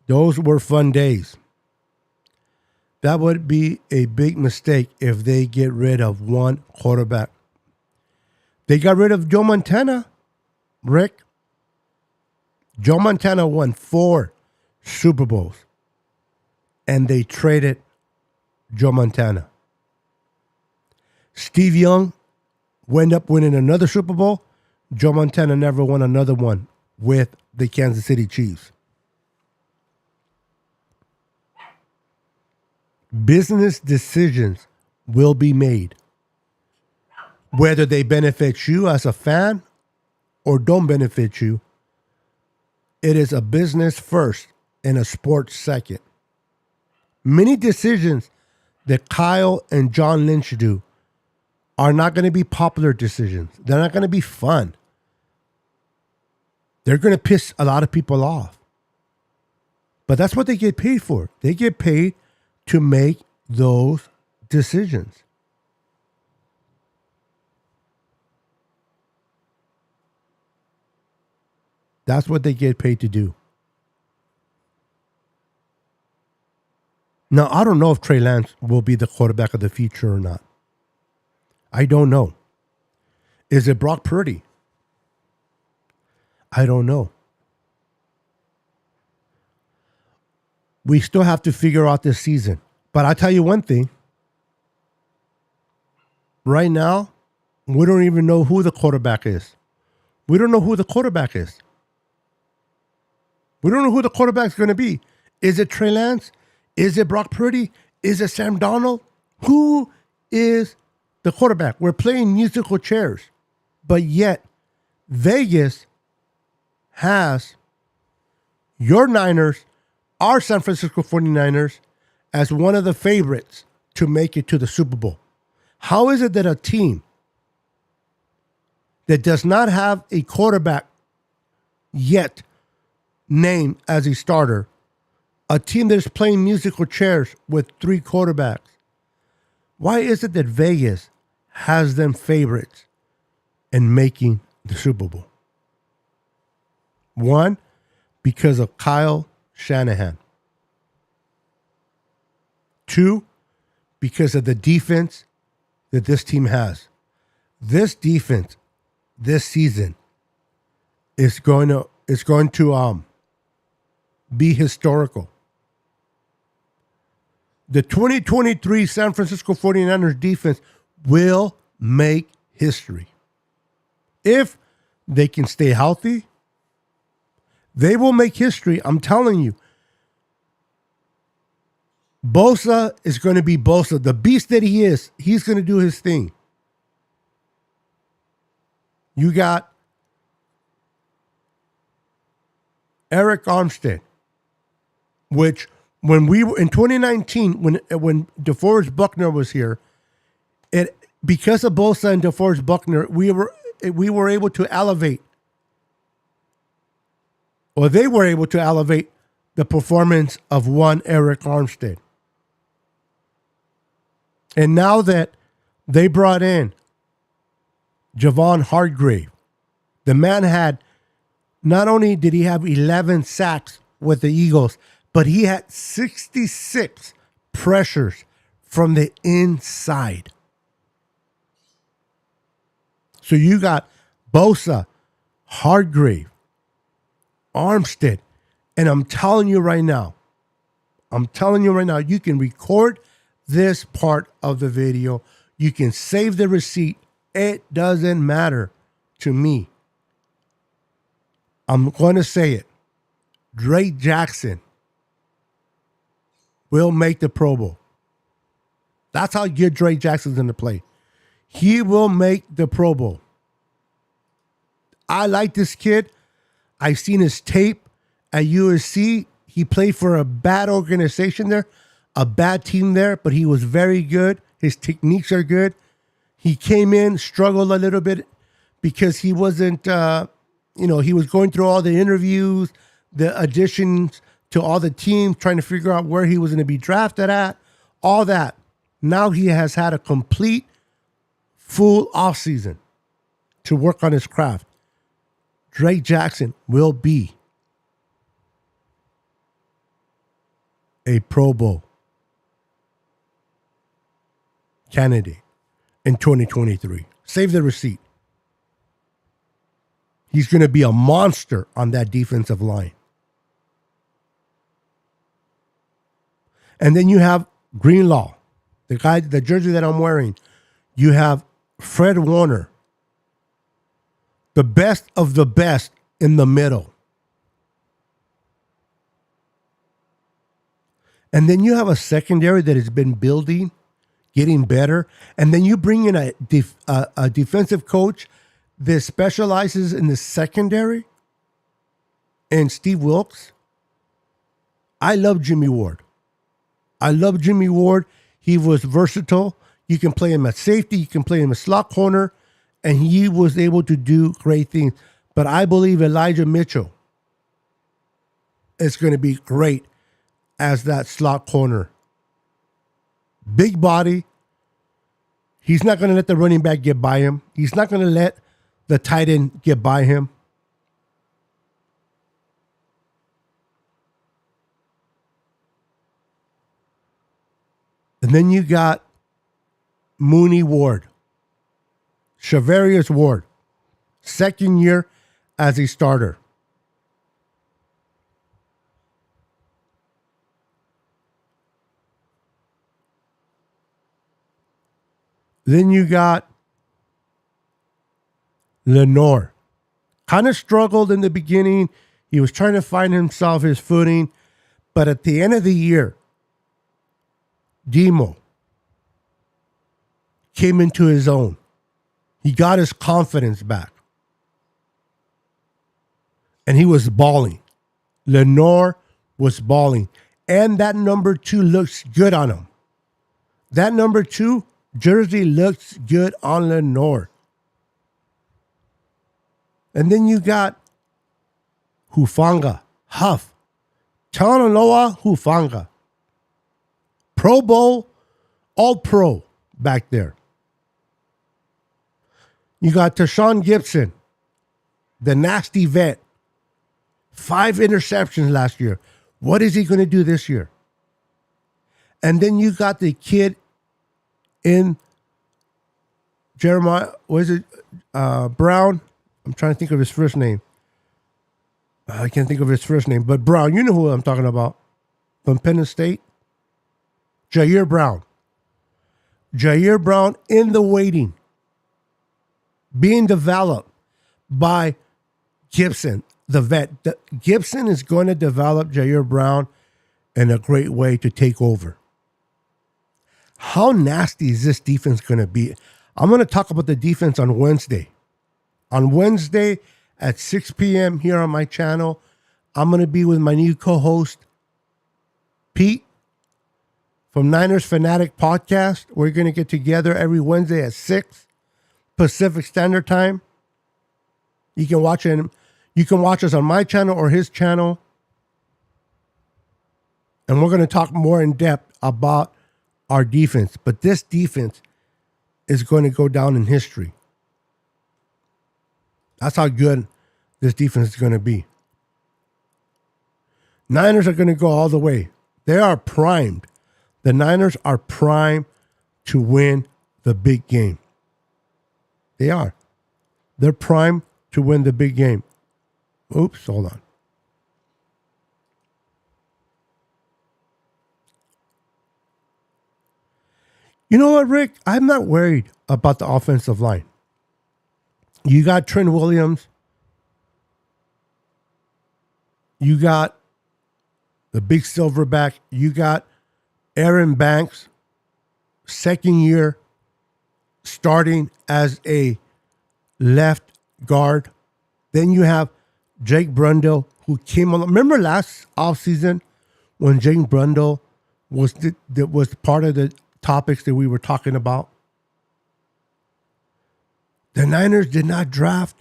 Those were fun days. That would be a big mistake if they get rid of one quarterback. They got rid of Joe Montana, Rick. Joe Montana won 4 Super Bowls, and they traded Joe Montana. Steve Young wound up winning another Super Bowl. Joe Montana never won another one with the Kansas City Chiefs. Business decisions will be made, whether they benefit you as a fan or don't benefit you. It is a business first and a sports second. Many decisions that Kyle and John Lynch do are not going to be popular decisions. They're not going to be fun. They're going to piss a lot of people off. But that's what they get paid for. They get paid to make those decisions. That's what they get paid to do. Now, I don't know if Trey Lance will be the quarterback of the future or not. I don't know. Is it Brock Purdy? I don't know. We still have to figure out this season. But I tell you one thing. Right now, we don't even know who the quarterback is. We don't know who the quarterback is. We don't know who the quarterback is going to be. Is it Trey Lance? Is it Brock Purdy? Is it Sam Darnold? Who is the quarterback? We're playing musical chairs. But yet, Vegas has your Niners, our San Francisco 49ers, as one of the favorites to make it to the Super Bowl. How is it that a team that does not have a quarterback yet named as a starter, a team that is playing musical chairs with 3 quarterbacks, why is it that Vegas has them favorites in making the Super Bowl? 1, because of Kyle Shanahan. 2, because of the defense that this team has. This defense, this season, is going to be historical. The 2023 San Francisco 49ers defense will make history. If they can stay healthy, they will make history. I'm telling you. Bosa is going to be Bosa. The beast that he is, he's going to do his thing. You got Eric Armstead, which when we were in 2019, when DeForest Buckner was here, it because of Bosa and DeForest Buckner, we were able to elevate, or they were able to elevate the performance of one Eric Armstead. And now that they brought in Javon Hargrave, the man had, not only did he have 11 sacks with the Eagles, but he had 66 pressures from the inside. So you got Bosa, Hargrave, Armstead, and I'm telling you right now, you can record this part of the video. You can save the receipt. It doesn't matter to me. I'm going to say it. Drake Jackson will make the Pro Bowl. That's how good Drake Jackson's going to play. He will make the Pro Bowl. I like this kid. I've seen his tape at USC. He played for a bad organization there, a bad team there, but he was very good. His techniques are good. He came in, struggled a little bit because he wasn't, he was going through all the interviews, the additions to all the teams, trying to figure out where he was going to be drafted at, all that. Now he has had a complete, full offseason to work on his craft. Drake Jackson will be a Pro Bowl candidate in 2023. Save the receipt. He's going to be a monster on that defensive line. And then you have Greenlaw, the jersey that I'm wearing. You have Fred Warner, the best of the best in the middle. And then you have a secondary that has been building, getting better. And then you bring in a defensive coach that specializes in the secondary, and Steve Wilkes. I love Jimmy Ward. He was versatile. You can play him at safety. You can play him at slot corner. And he was able to do great things. But I believe Elijah Mitchell is going to be great as that slot corner. Big body. He's not going to let the running back get by him. He's not going to let the tight end get by him. And then you got Mooney Ward. Shavarius Ward. Second year as a starter. Then you got Lenore. Kind of struggled in the beginning. He was trying to find himself, his footing. But at the end of the year, Demo came into his own. He got his confidence back. And he was balling. Lenore was balling. And that number 2 looks good on him. That number 2 jersey looks good on Lenore. And then you got Hufanga, Huff, Talanoa Hufanga. Pro Bowl, all pro back there. You got Tashawn Gibson, the nasty vet. 5 interceptions last year. What is he going to do this year? And then you got the kid in Jeremiah, Brown? I'm trying to think of his first name. I can't think of his first name, but Brown, you know who I'm talking about. From Penn State. Jair Brown. Jair Brown in the waiting. Being developed by Gibson, the vet. Gibson is going to develop Jair Brown in a great way to take over. How nasty is this defense going to be? I'm going to talk about the defense on Wednesday. On Wednesday at 6 p.m. here on my channel, I'm going to be with my new co-host, Pete, from Niners Fanatic Podcast. We're going to get together every Wednesday at 6 Pacific Standard Time. You can watch us on my channel or his channel. And we're going to talk more in depth about our defense. But this defense is going to go down in history. That's how good this defense is going to be. Niners are going to go all the way. They are primed. The Niners are primed to win the big game. They are. They're primed to win the big game. Oops, hold on. You know what, Rick? I'm not worried about the offensive line. You got Trent Williams. You got the big silverback. You got Aaron Banks, second year, starting as a left guard. Then you have Jake Brundle, who came on. Remember last offseason when Jake Brundle was part of the topics that we were talking about? The Niners did not draft.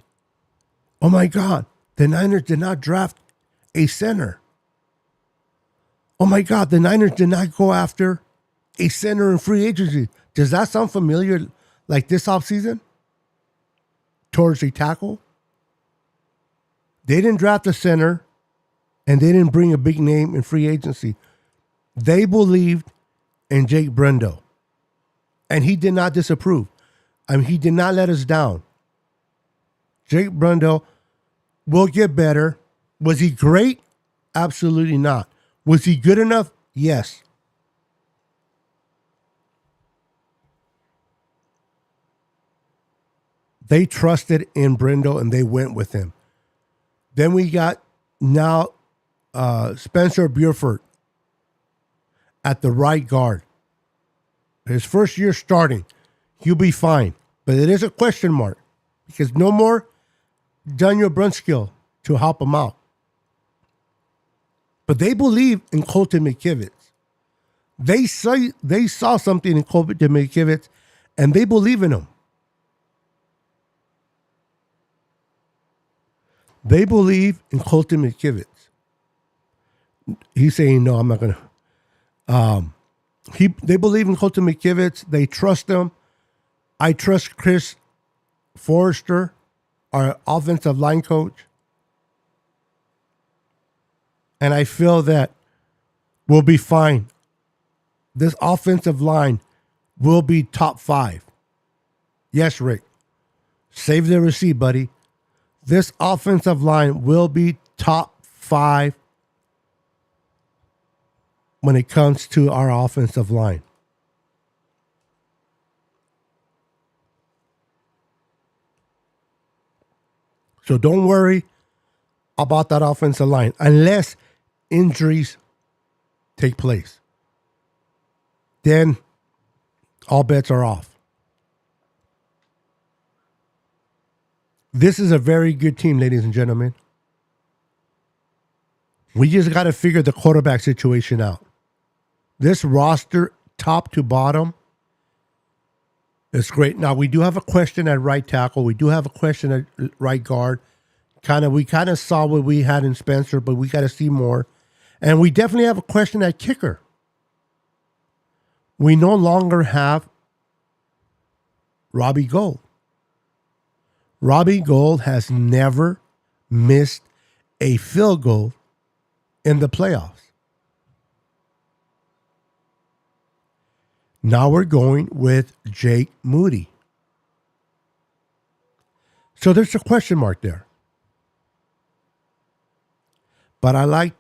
Oh my God. The Niners did not draft a center. Oh my God. The Niners did not go after a center in free agency. Does that sound familiar like this offseason? Towards a tackle? They didn't draft a center and they didn't bring a big name in free agency. They believed in Jake Brundle. And he did not disapprove. I mean, he did not let us down. Jake Brundle will get better. Was he great? Absolutely not. Was he good enough? Yes. They trusted in Brundle and they went with him. Then we got now Spencer Burford at the right guard. His first year starting, he'll be fine. But it is a question mark because no more Daniel Brunskill to help him out. But they believe in Colton McKivitz. They saw something in Colton McKivitz and they believe in him. They believe in Colton McKivitz. He's saying, no, I'm not going to. They believe in Colton McKivitz. They trust him. I trust Chris Forrester, our offensive line coach. And I feel that we'll be fine. This offensive line will be top 5. Yes, Rick. Save the receipt, buddy. This offensive line will be top 5 when it comes to our offensive line. So don't worry about that offensive line unless injuries take place. Then all bets are off. This is a very good team, ladies and gentlemen. We just got to figure the quarterback situation out. This roster, top to bottom, is great. Now, we do have a question at right tackle. We do have a question at right guard. We kind of saw what we had in Spencer, but we got to see more. And we definitely have a question at kicker. We no longer have Robbie Gould. Robbie Gould has never missed a field goal in the playoffs. Now we're going with Jake Moody. So there's a question mark there. But I like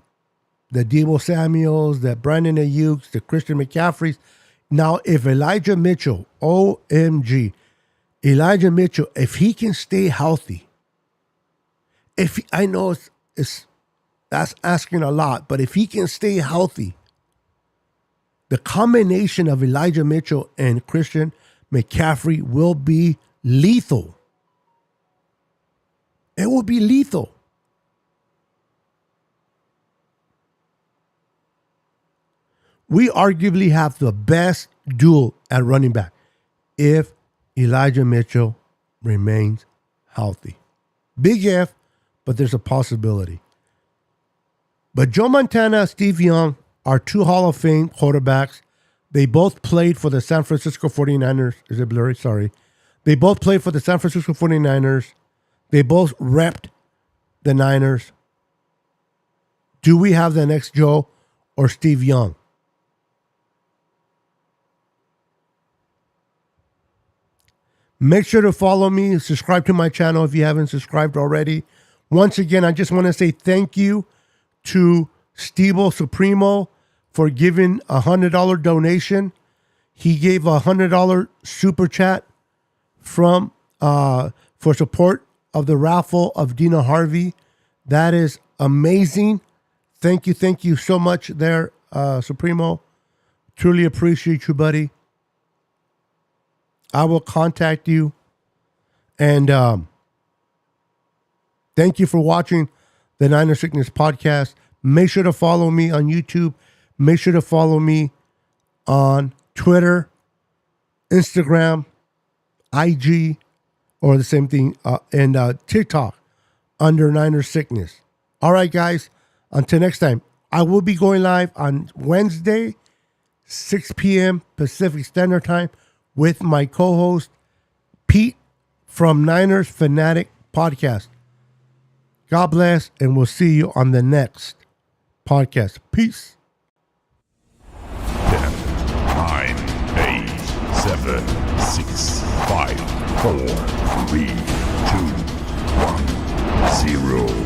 the Deebo Samuels, the Brandon Ayuk's, the Christian McCaffreys. Now, if Elijah Mitchell, OMG, Elijah Mitchell, if he can stay healthy, I know that's asking a lot, but if he can stay healthy, the combination of Elijah Mitchell and Christian McCaffrey will be lethal. It will be lethal. We arguably have the best duel at running back if Elijah Mitchell remains healthy. Big if, but there's a possibility. But Joe Montana, Steve Young are 2 Hall of Fame quarterbacks. They both played for the San Francisco 49ers. Is it blurry? Sorry. They both played for the San Francisco 49ers. They both repped the Niners. Do we have the next Joe or Steve Young? Make sure to follow me, subscribe to my channel if you haven't subscribed already. Once again, I just want to say thank you to Stevo Supremo for giving a $100 donation. He gave a $100 super chat from for support of the raffle of Dina Harvey. That is amazing. Thank you so much there, Supremo. Truly appreciate you, buddy. I will contact you. And thank you for watching the Niner Sickness podcast. Make sure to follow me on YouTube. Make sure to follow me on Twitter, Instagram, IG, or the same thing, and TikTok under Niner Sickness. All right, guys. Until next time, I will be going live on Wednesday, 6 p.m. Pacific Standard Time with my co-host, Pete from Niners Fanatic Podcast. God bless, and we'll see you on the next podcast. Peace. 10, 9, 8, 7, 6, 5, 4, 3, 2, 1, 0.